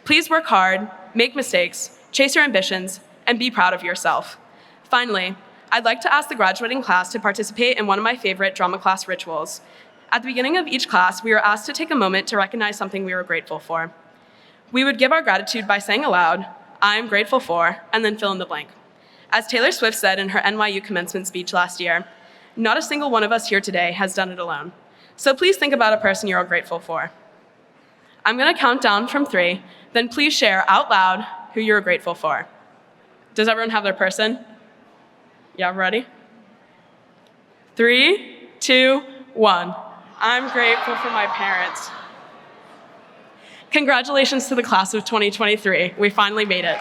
Please work hard, make mistakes, chase your ambitions, and be proud of yourself. Finally, I'd like to ask the graduating class to participate in one of my favorite drama class rituals. At the beginning of each class, we were asked to take a moment to recognize something we were grateful for. We would give our gratitude by saying aloud, "I am grateful for," and then fill in the blank. As Taylor Swift said in her NYU commencement speech last year, not a single one of us here today has done it alone. So please think about a person you're grateful for. I'm going to count down from 3, then please share out loud who you're grateful for. Does everyone have their person? Yeah, ready? 3, 2, 1. I'm grateful for my parents. Congratulations to the class of 2023. We finally made it.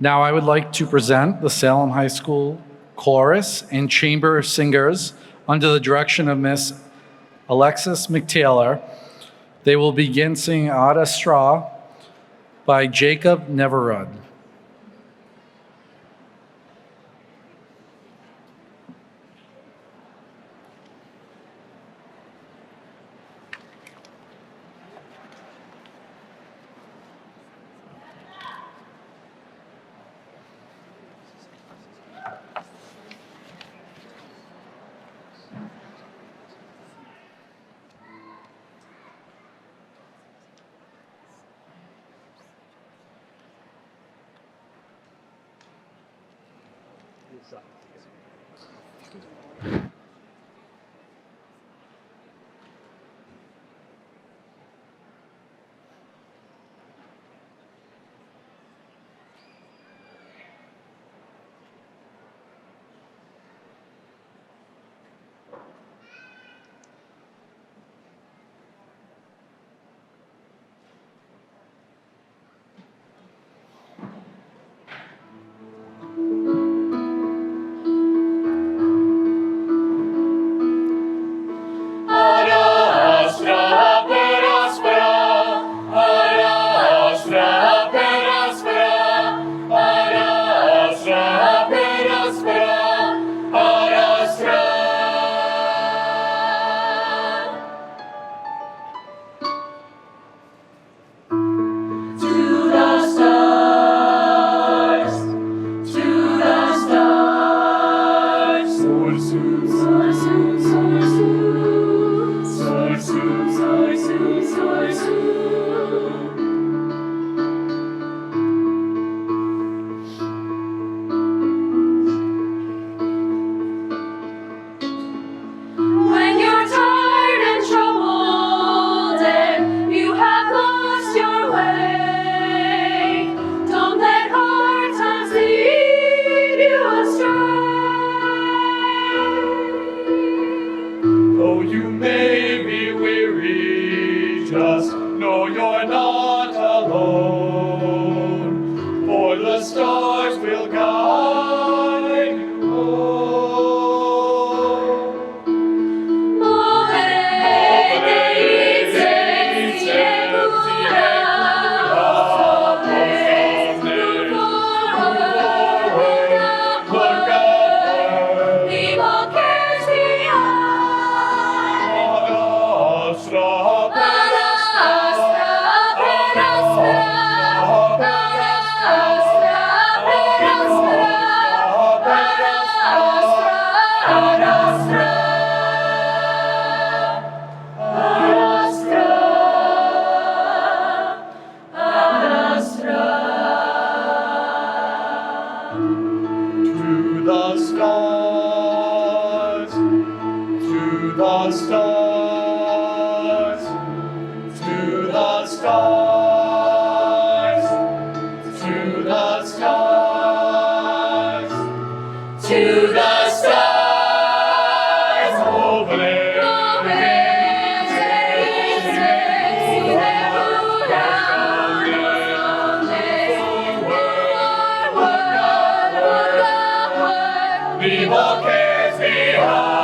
Now I would like to present the Salem High School Chorus and Chamber Singers under the direction of Miss Alexis McTaylor, They will begin singing Ada Straw by Jacob Neverud. When you're tired and troubled and you have lost your way, don't let hard times lead you astray. Though you may be weary, just know you're not alone, for the stars will guide you home. Leave all cares behind.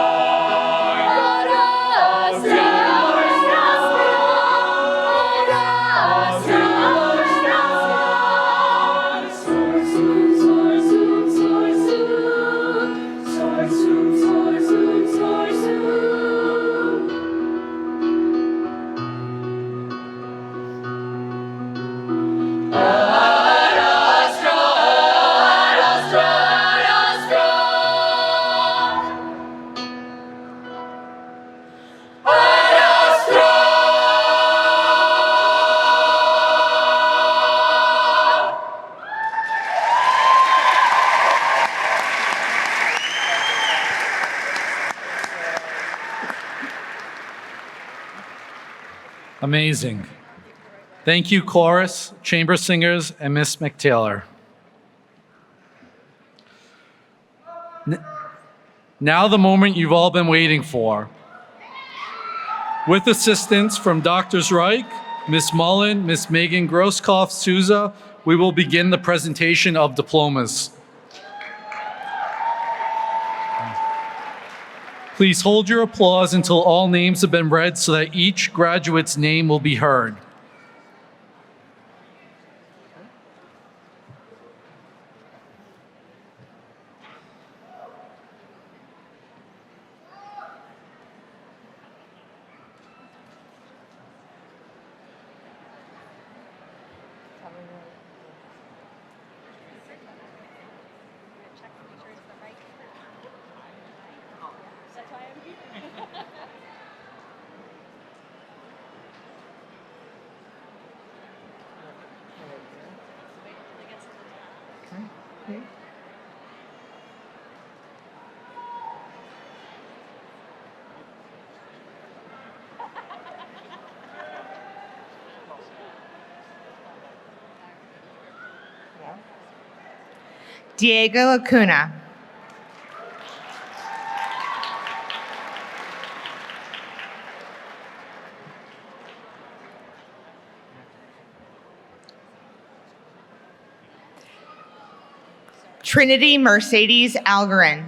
Amazing. Thank you, chorus, chamber singers, and Miss McTaylor. Now the moment you've all been waiting for. With assistance from Drs. Reich, Miss Mullen, Miss Megan Grosskopf Souza, we will begin the presentation of diplomas. Please hold your applause until all names have been read so that each graduate's name will be heard. Diego Acuna. Trinity Mercedes Algarin.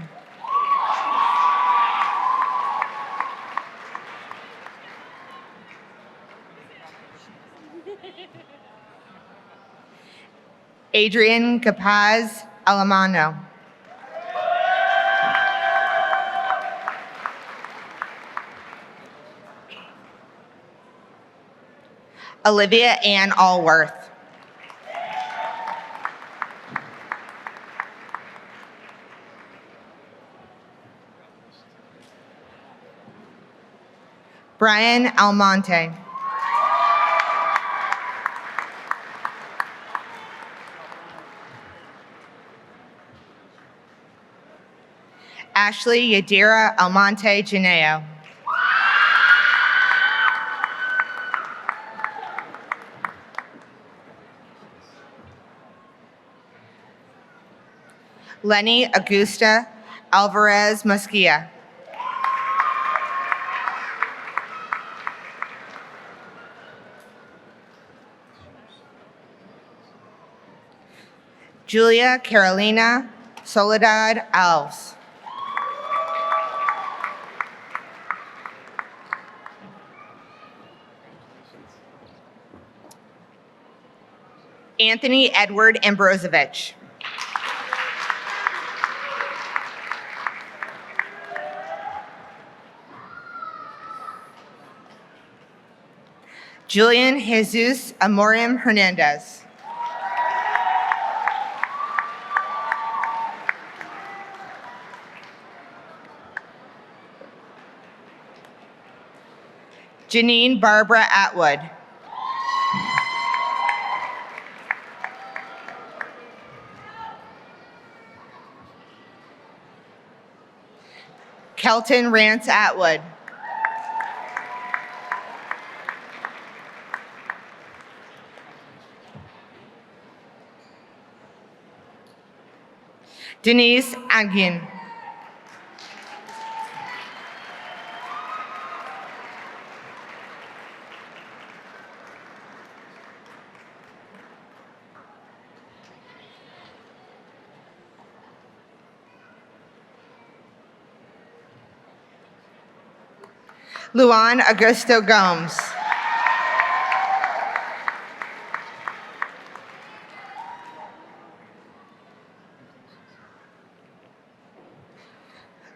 Adrian Capaz Alamano. Olivia Ann Allworth. Brian Almonte. Ashley Yadira Almonte Janeo. Lenny Augusta Alvarez Mosquia. Julia Carolina Soledad Alves. Anthony Edward Ambrosevich. Julian Jesus Amorim Hernandez. Janine Barbara Atwood. Kelton Rance Atwood. Denise Agin. Luan Augusto Gomes.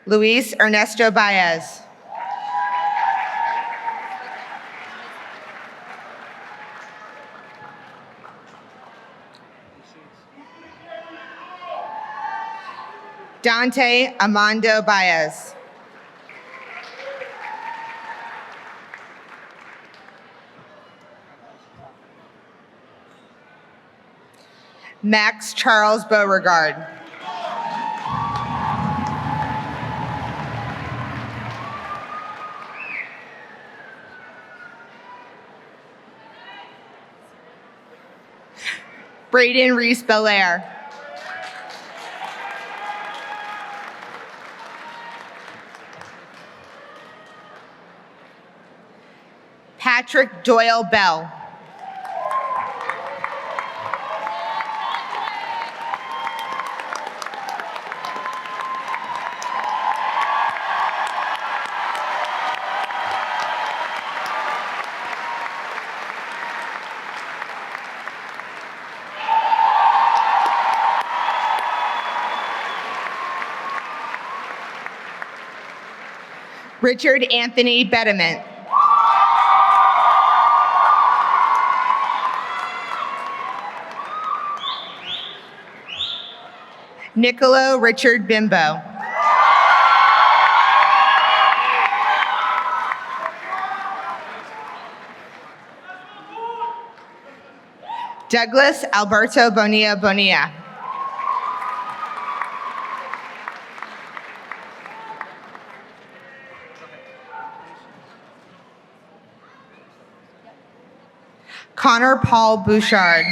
Luis Ernesto Baez. Dante Amando Baez. Max Charles Beauregard. Braden Reese Belair. Patrick Doyle Bell. Richard Anthony Bediment. Nicolo Richard Bimbo. Douglas Alberto Bonilla Bonilla. Connor Paul Bouchard.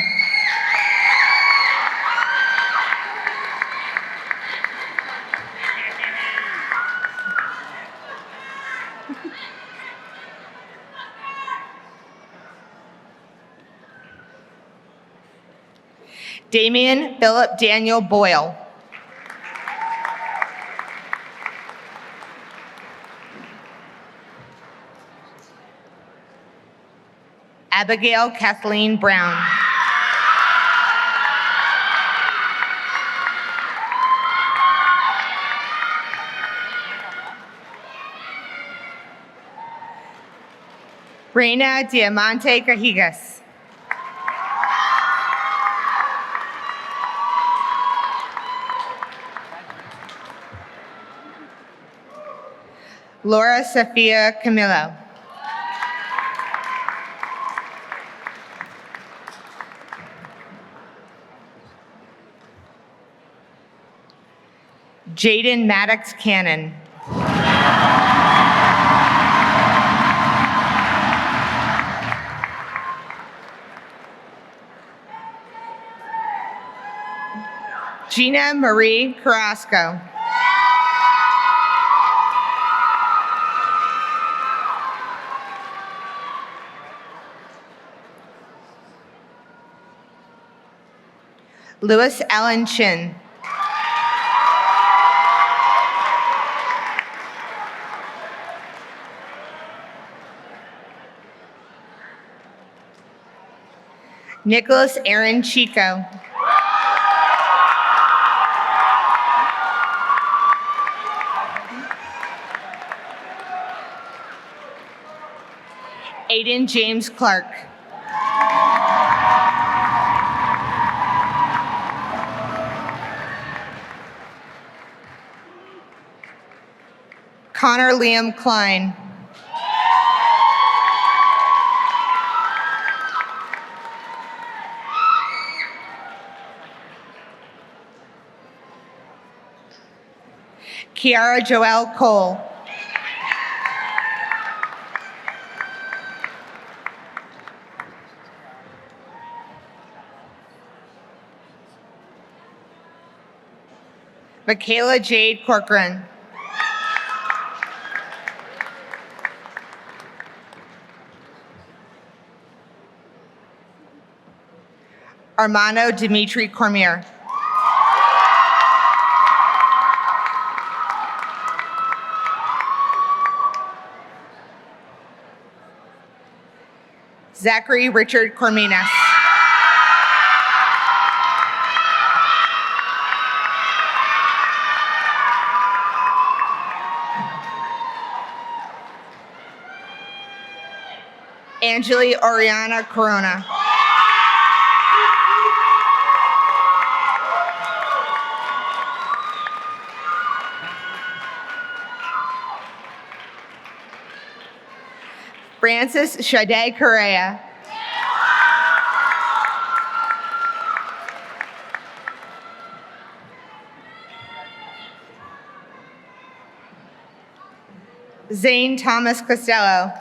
Damian Philip Daniel Boyle. Abigail Kathleen Brown. Reina Diamante Cajigas. Laura Sophia Camillo. Jaden Maddox Cannon. Gina Marie Carrasco. Louis Allen Chin. Nicholas Aaron Chico. Aiden James Clark. Connor Liam Klein. Kiara Joelle Cole. Michaela Jade Corcoran. Armando Dimitri Cormier. Zachary Richard Corminas. Angeli Oriana Corona. Francis Shade Correa. Zane Thomas Costello.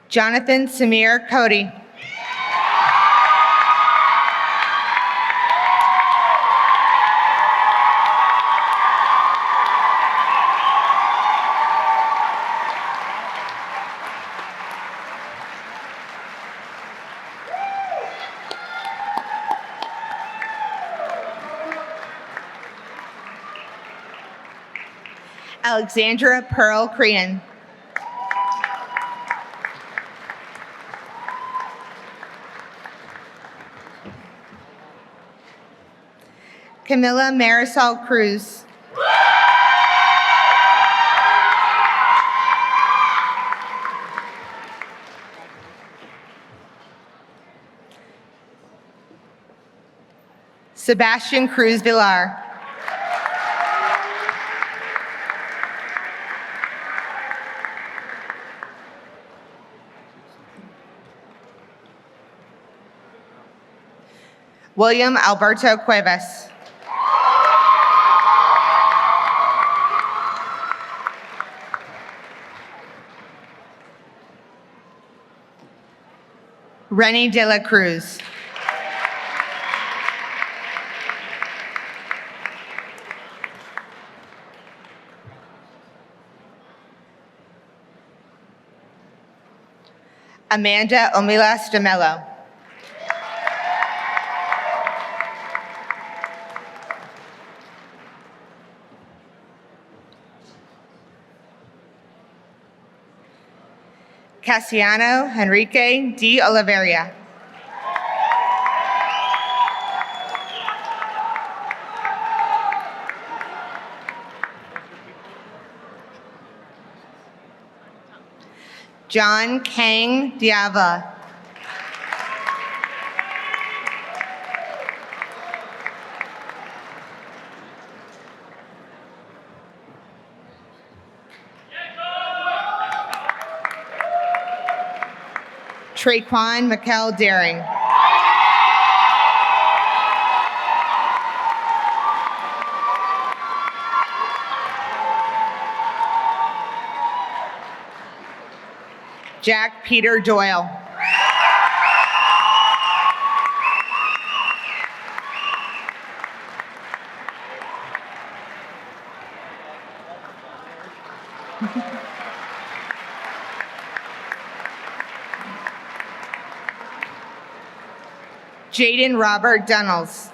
Jonathan Samir Cody. Alexandra Pearl Crean. Camila Marisol Cruz. Sebastian Cruz Villar. William Alberto Cuevas. Rennie de la Cruz. Amanda Omilas de Mello. Cassiano Henrique de Oliveira. John Kang Diava. Traquan Mikkel Daring. Jack Peter Doyle. Jaden Robert Dunnels.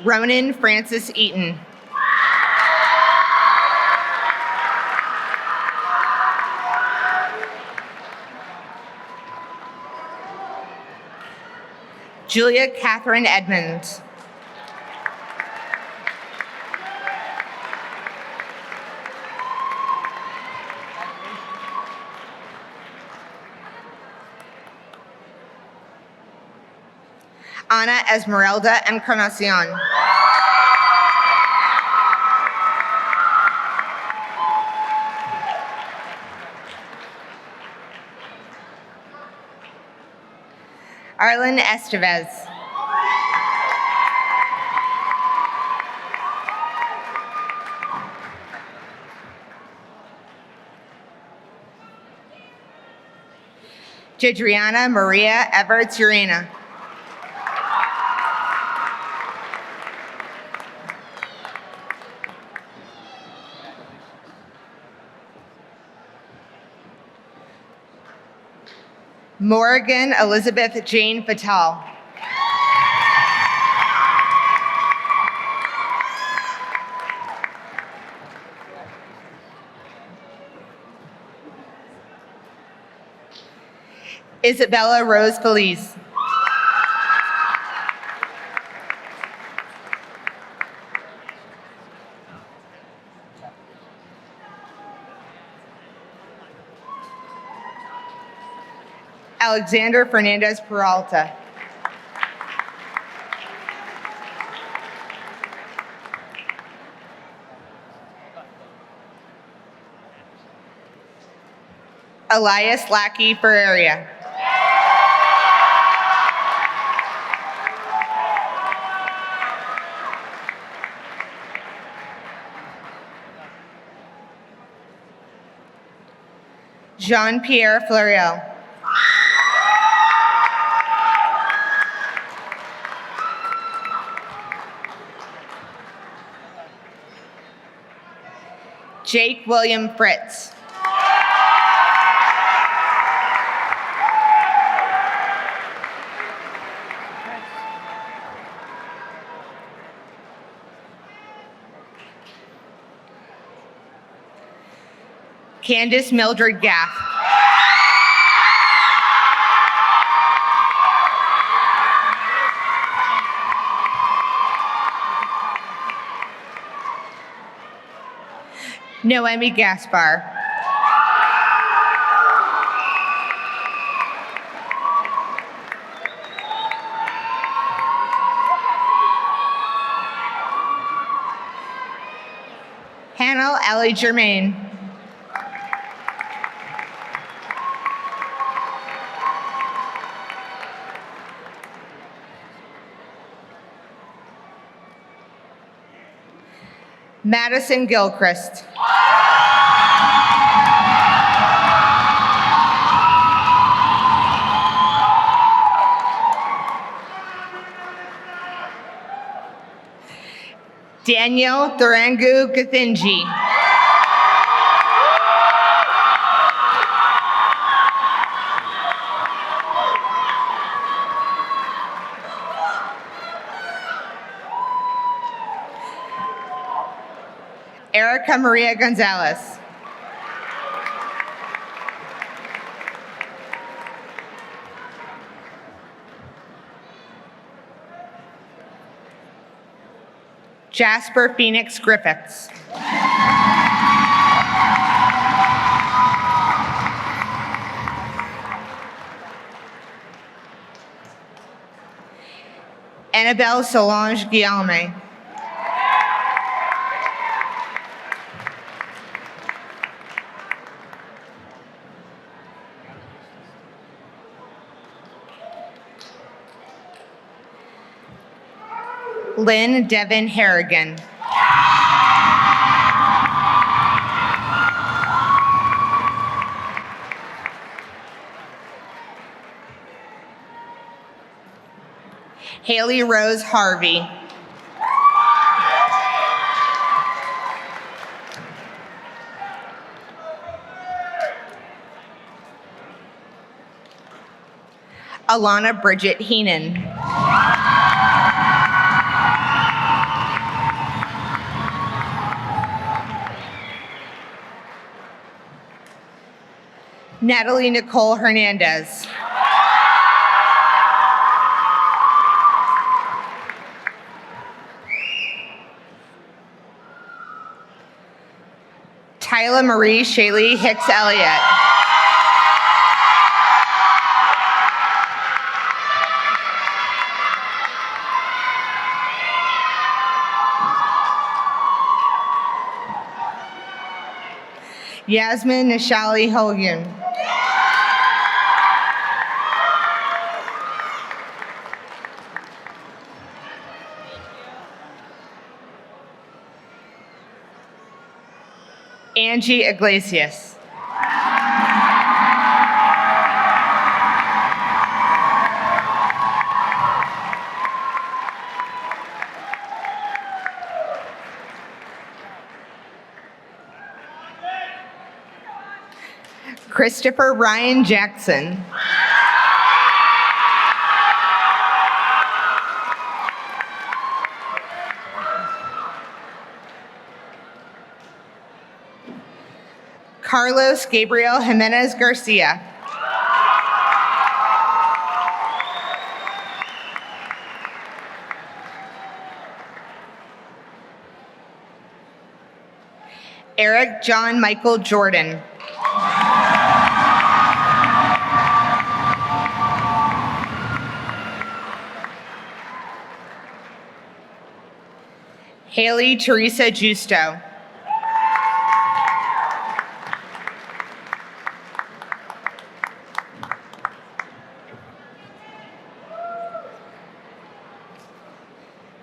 Ronan Francis Eaton. Julia Catherine Edmonds. Ana Esmeralda Encarnacion. Arlen Estevez. Jadriana Maria Everts Urena. Morgan Elizabeth Jane Fatal. Isabella Rose Feliz. Alexander Fernandez Peralta. Elias Lackey Ferreira. Jean-Pierre Floriel. Jake William Fritz. Candace Mildred Gaff. Noemi Gaspar. Hannah Ellie Germain. Madison Gilchrist. Daniel Thurangu Gathinji. Erica Maria Gonzalez. Jasper Phoenix Griffiths. Annabelle Solange Guillaume. Lynn Devin Harrigan. Haley Rose Harvey. Alana Bridget Heenan. Natalie Nicole Hernandez. Tyla Marie Shaylee Hicks Elliott. Yasmin Nishali Hogan. Angie Iglesias. Christopher Ryan Jackson. Carlos Gabriel Jimenez Garcia. Eric John Michael Jordan. Haley Teresa Justo.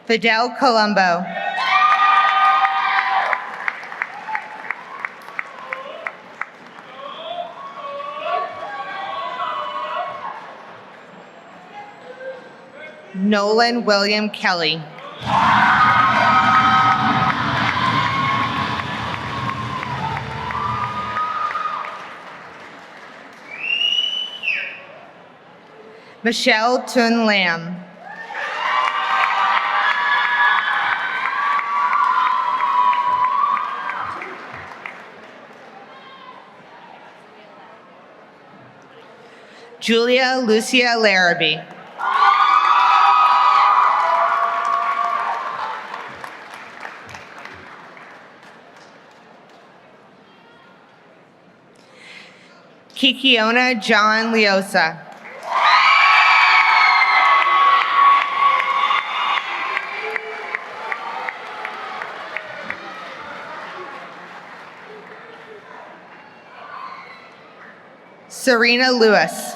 Fidel Colombo. Nolan William Kelly. Michelle Tun Lam. Julia Lucia Larrabee. Kikiona John Leosa. Serena Lewis.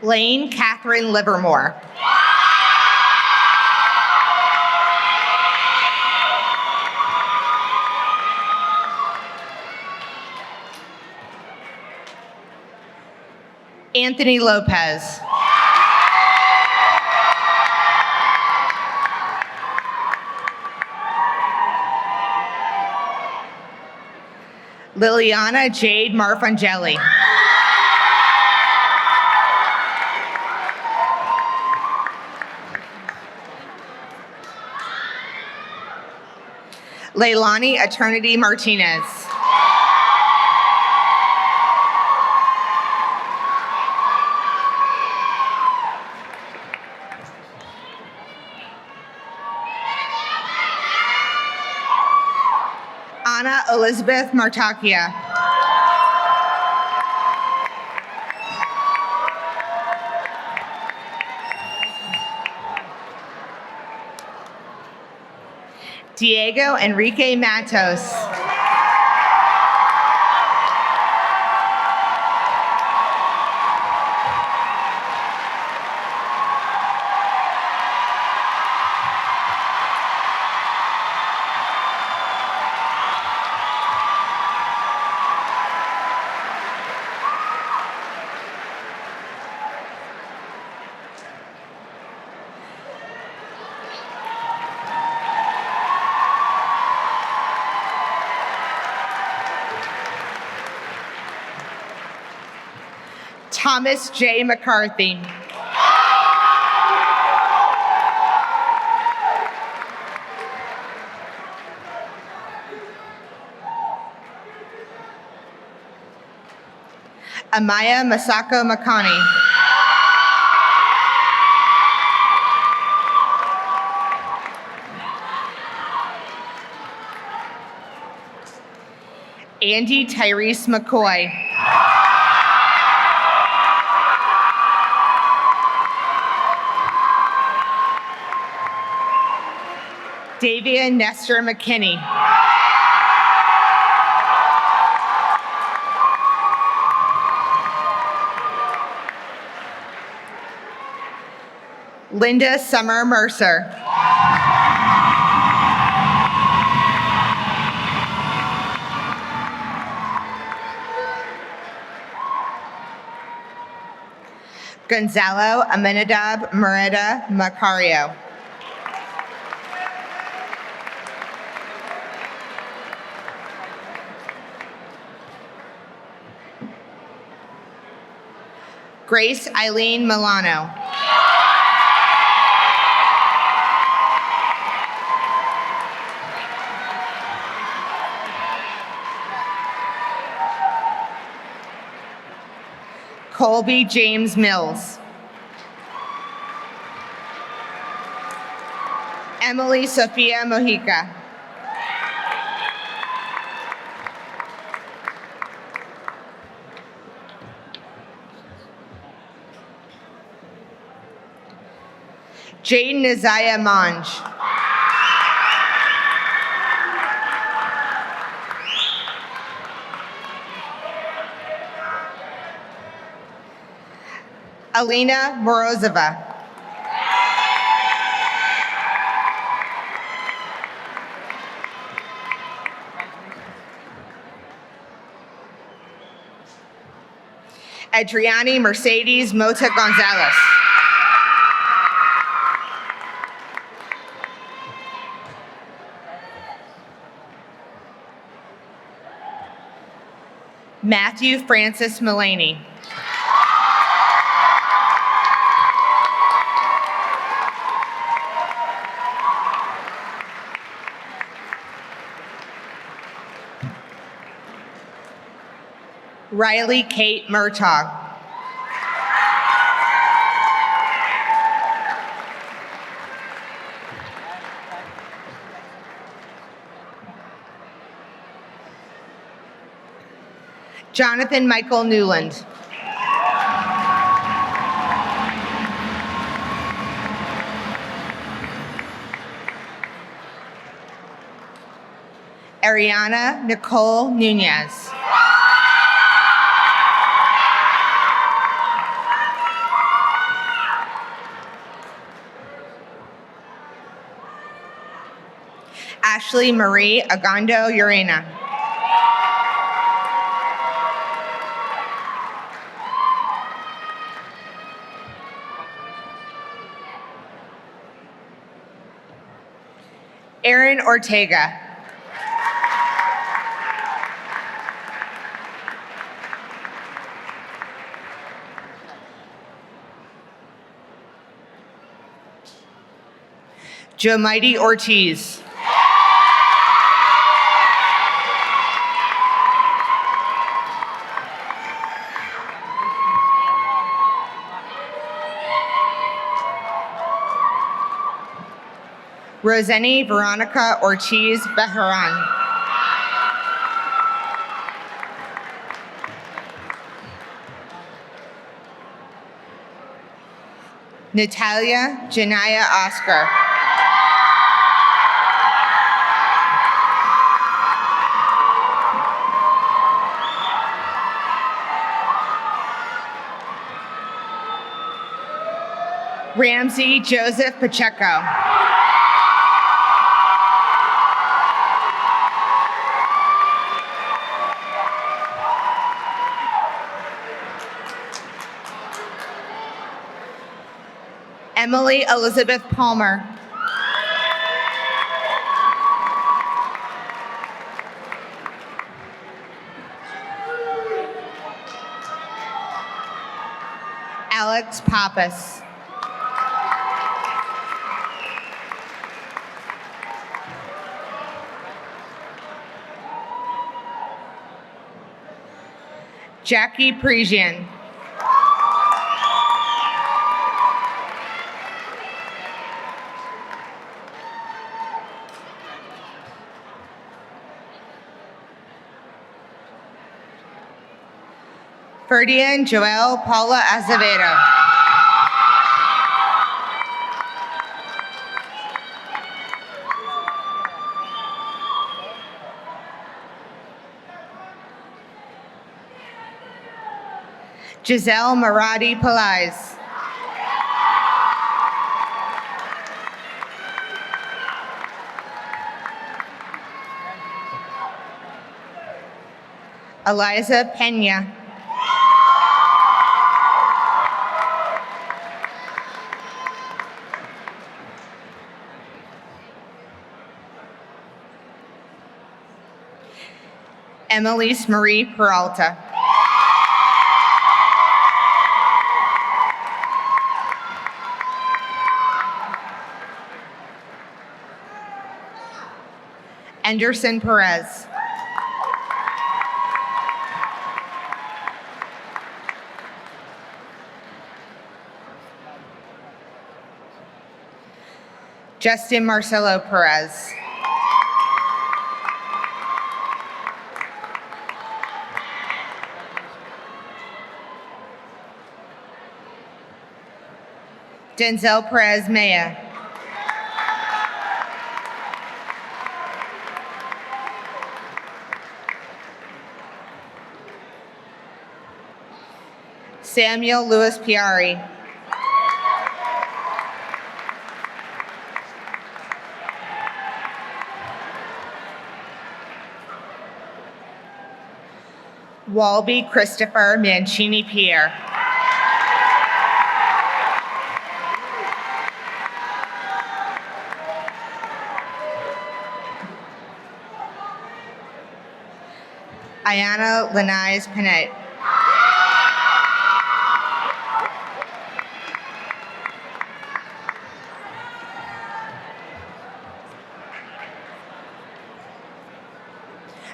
Lane Catherine Livermore. Anthony Lopez. Liliana Jade Marfangelli. Leilani Eternity Martinez. Anna Elizabeth Martakia. Diego Enrique Matos. Thomas J. McCarthy. Amaya Masako Makani. Andy Tyrese McCoy. Davia Nestor McKinney. Linda Summer Mercer. Gonzalo Amenadab Merida Macario. Grace Eileen Milano. Colby James Mills. Emily Sofia Mojica. Jane Nazaya Monge. Alina Morozova. Adriani Mercedes Mota Gonzalez. Matthew Francis Mullaney. Riley Kate Murtaugh. Jonathan Michael Newland. Ariana Nicole Nunez. Ashley Marie Agondo Urena. Aaron Ortega. Jomighty Ortiz. Roseni Veronica Ortiz Bejaran. Natalia Janaya Oscar. Ramsey Joseph Pacheco. Emily Elizabeth Palmer. Alex Pappas. Jackie Parisian. Ferdian Joel Paula Azevedo. Giselle Maradi Pelaez. Eliza Pena. Emelise Marie Peralta. Anderson Perez. Justin Marcelo Perez. Denzel Perez Maya. Samuel Louis Piari. Walby Christopher Mancini Pierre. Ayana Lanais Pinette.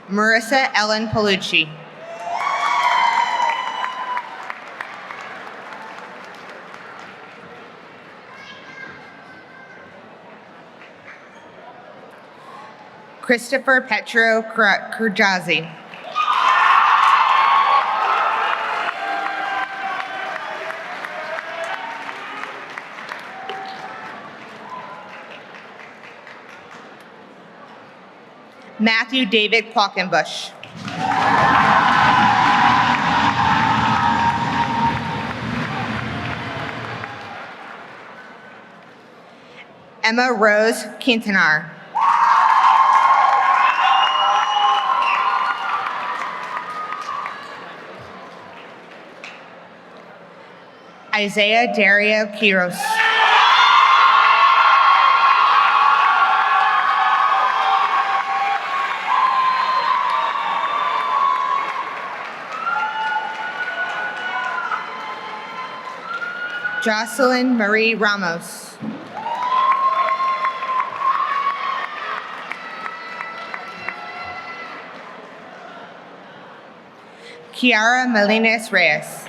Marissa Ellen Palucci. Christopher Petro Kurjazi. Matthew David Qualkenbush. Emma Rose Quintanar. Isaiah Dario Quiros. Jocelyn Marie Ramos. Kiara Melines Reyes.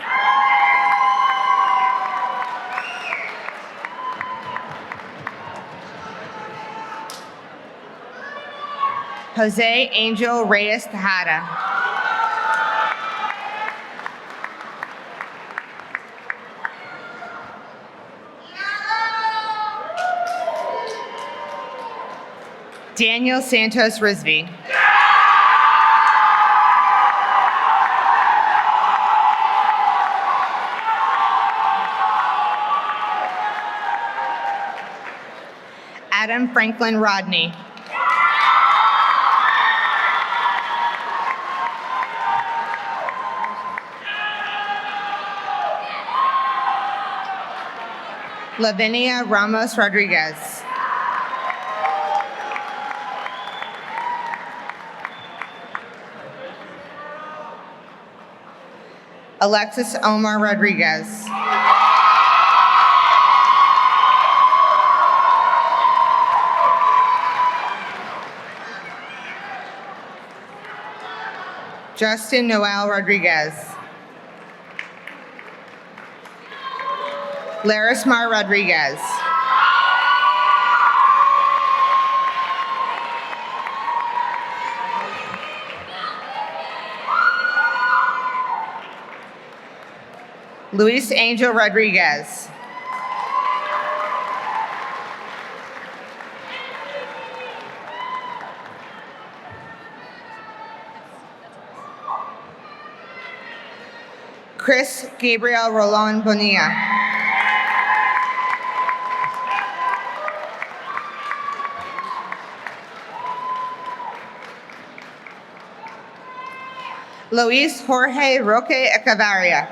Jose Angel Reyes Tejada. Daniel Santos Risby. Adam Franklin Rodney. Lavinia Ramos Rodriguez. Alexis Omar Rodriguez. Justin Noel Rodriguez. Larismar Rodriguez. Luis Angel Rodriguez. Chris Gabriel Rolon Bonilla. Luis Jorge Roque Echevarria.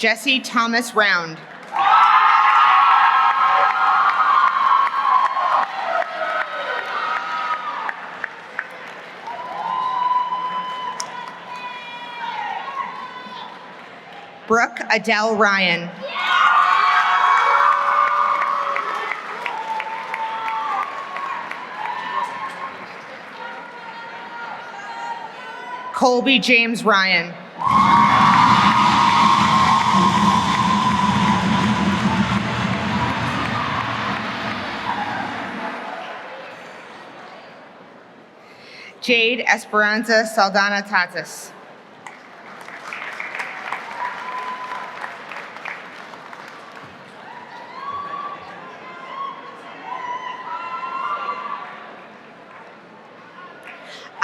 Jesse Thomas Round. Brooke Adele Ryan. Colby James Ryan. Jade Esperanza Saldana Tatis.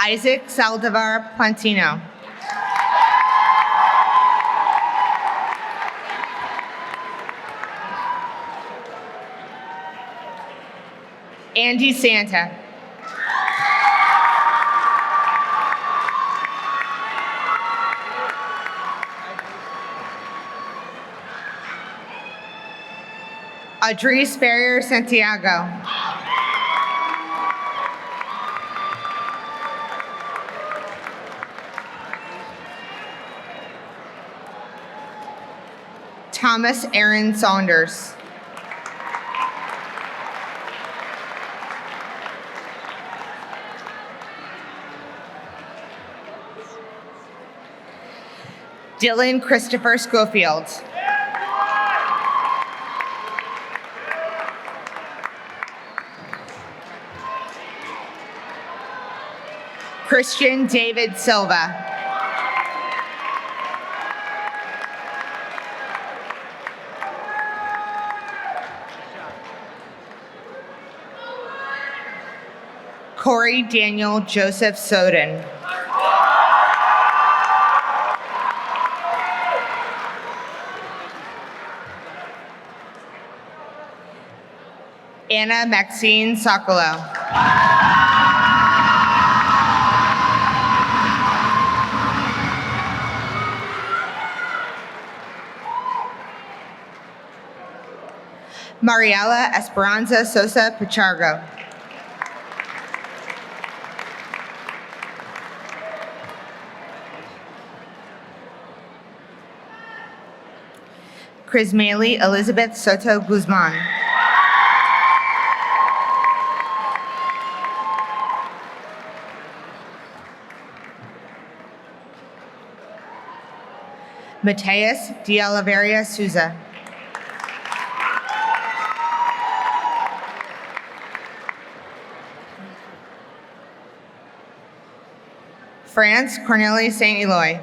Isaac Saldivar Plantino. Andy Santa. Adris Ferrer Santiago. Thomas Aaron Saunders. Dylan Christopher Schofield. Christian David Silva. Corey Daniel Joseph Soden. Anna Maxine Sokolow. Mariela Esperanza Sosa Pichardo. Chrismaili Elizabeth Soto Guzman. Mateus de Oliveira Souza. France Cornelia St. Eloy.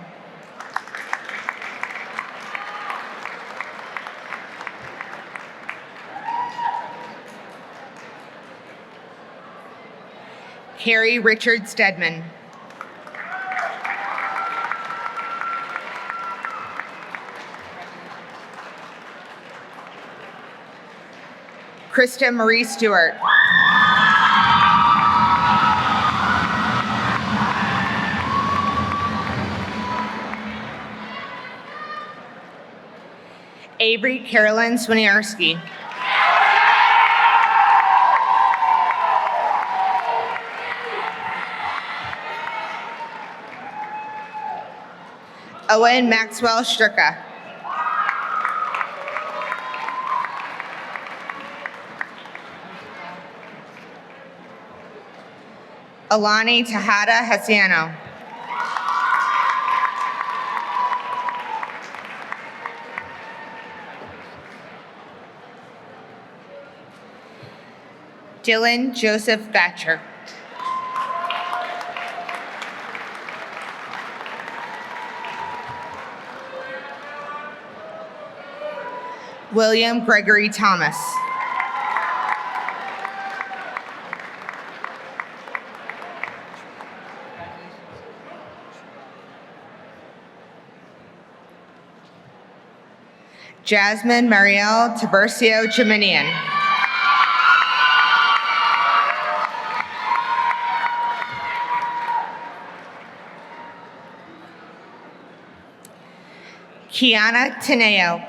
Carrie Richard Stedman. Krista Marie Stewart. Avery Carolyn Swiniarski. Owen Maxwell Stricka. Alani Tejada Hesiano. Dylan Joseph Thatcher. William Gregory Thomas. Jasmine Marielle Tiburcio Chiminian. Kiana Teneo.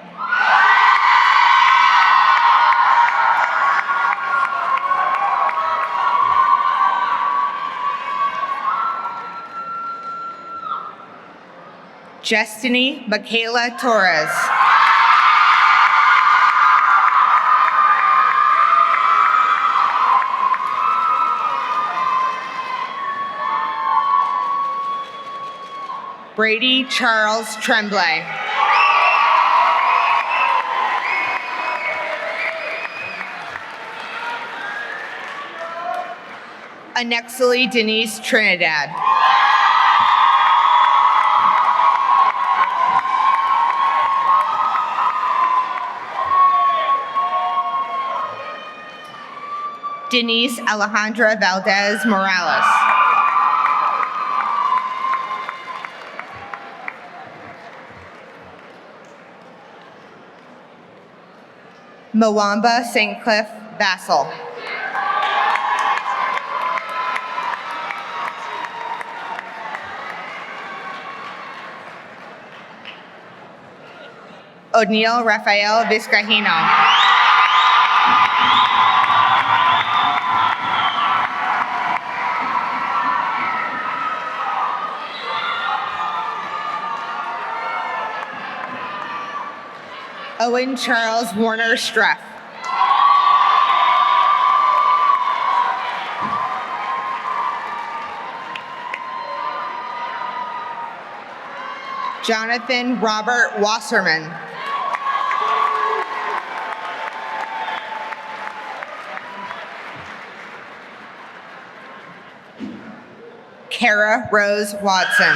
Destiny Michaela Torres. Brady Charles Tremblay. Anexely Denise Trinidad. Denise Alejandra Valdez Morales. Mwamba St. Cliff Vassal. O'Neill Rafael Vizcaíno. Owen Charles Warner Streff. Jonathan Robert Wasserman. Kara Rose Watson.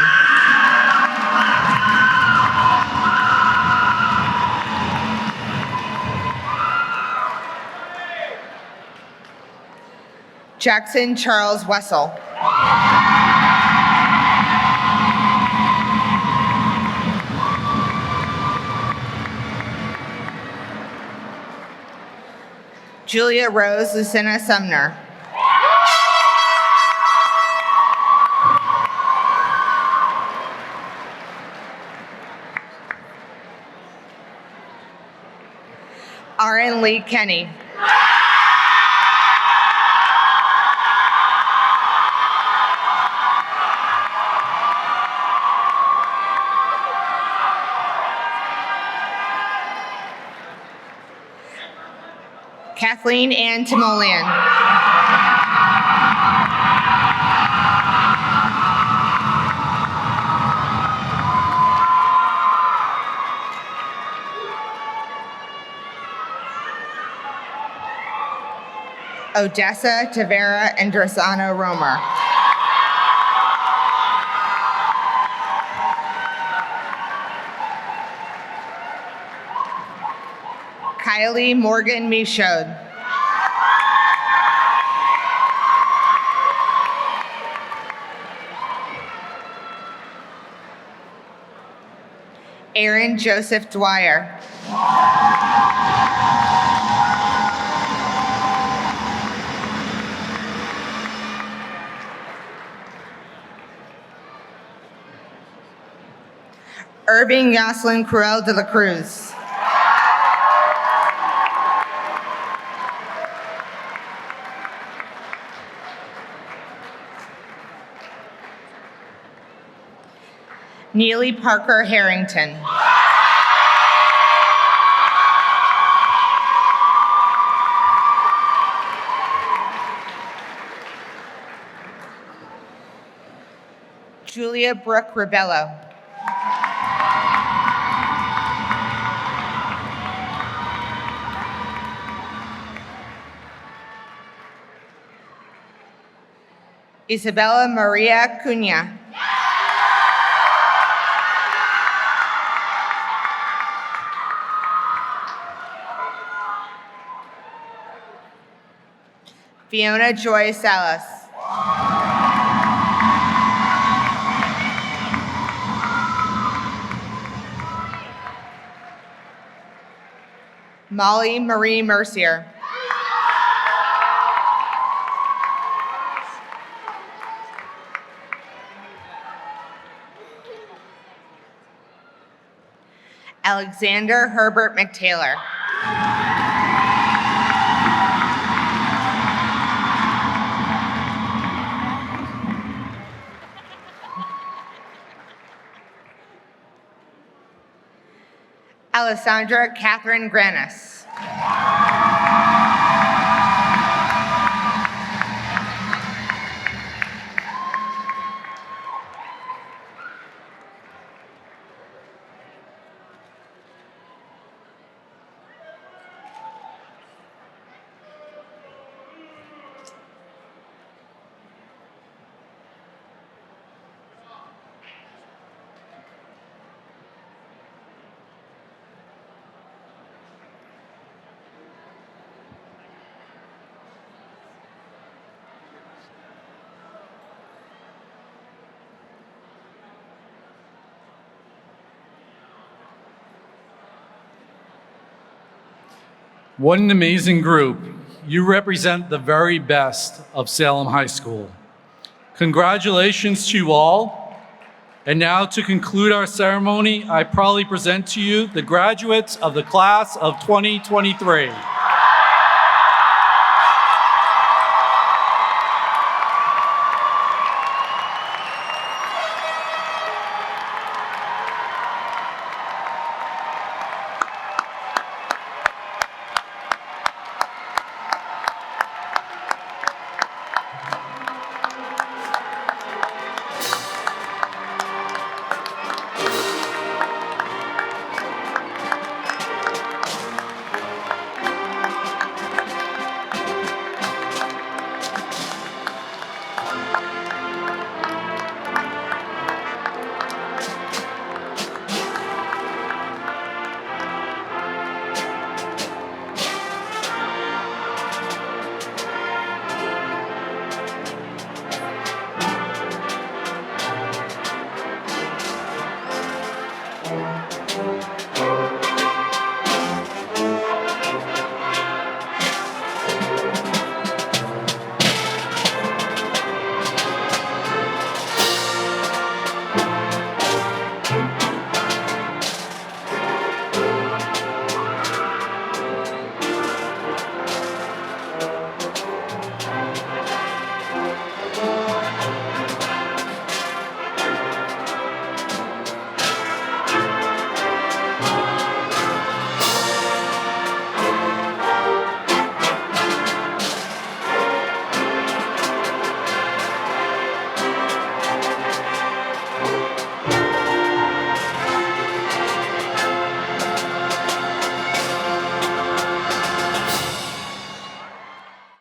Jackson Charles Wessel. Julia Rose Lucina Sumner. Aaron Lee Kenny. Kathleen Ann Timoleon. Odessa Tavera Andresano Romer. Kylie Morgan Michaud. Aaron Joseph Dwyer. Irving Yoslin Cruel de la Cruz. Neely Parker Harrington. Julia Brooke Rebello. Isabella Maria Cunha. Fiona Joy Salas. Molly Marie Mercier. Alexander Herbert McTaylor. Alessandra Catherine Granis. What an amazing group. You represent the very best of Salem High School. Congratulations to you all. And now to conclude our ceremony, I proudly present to you the graduates of the class of 2023.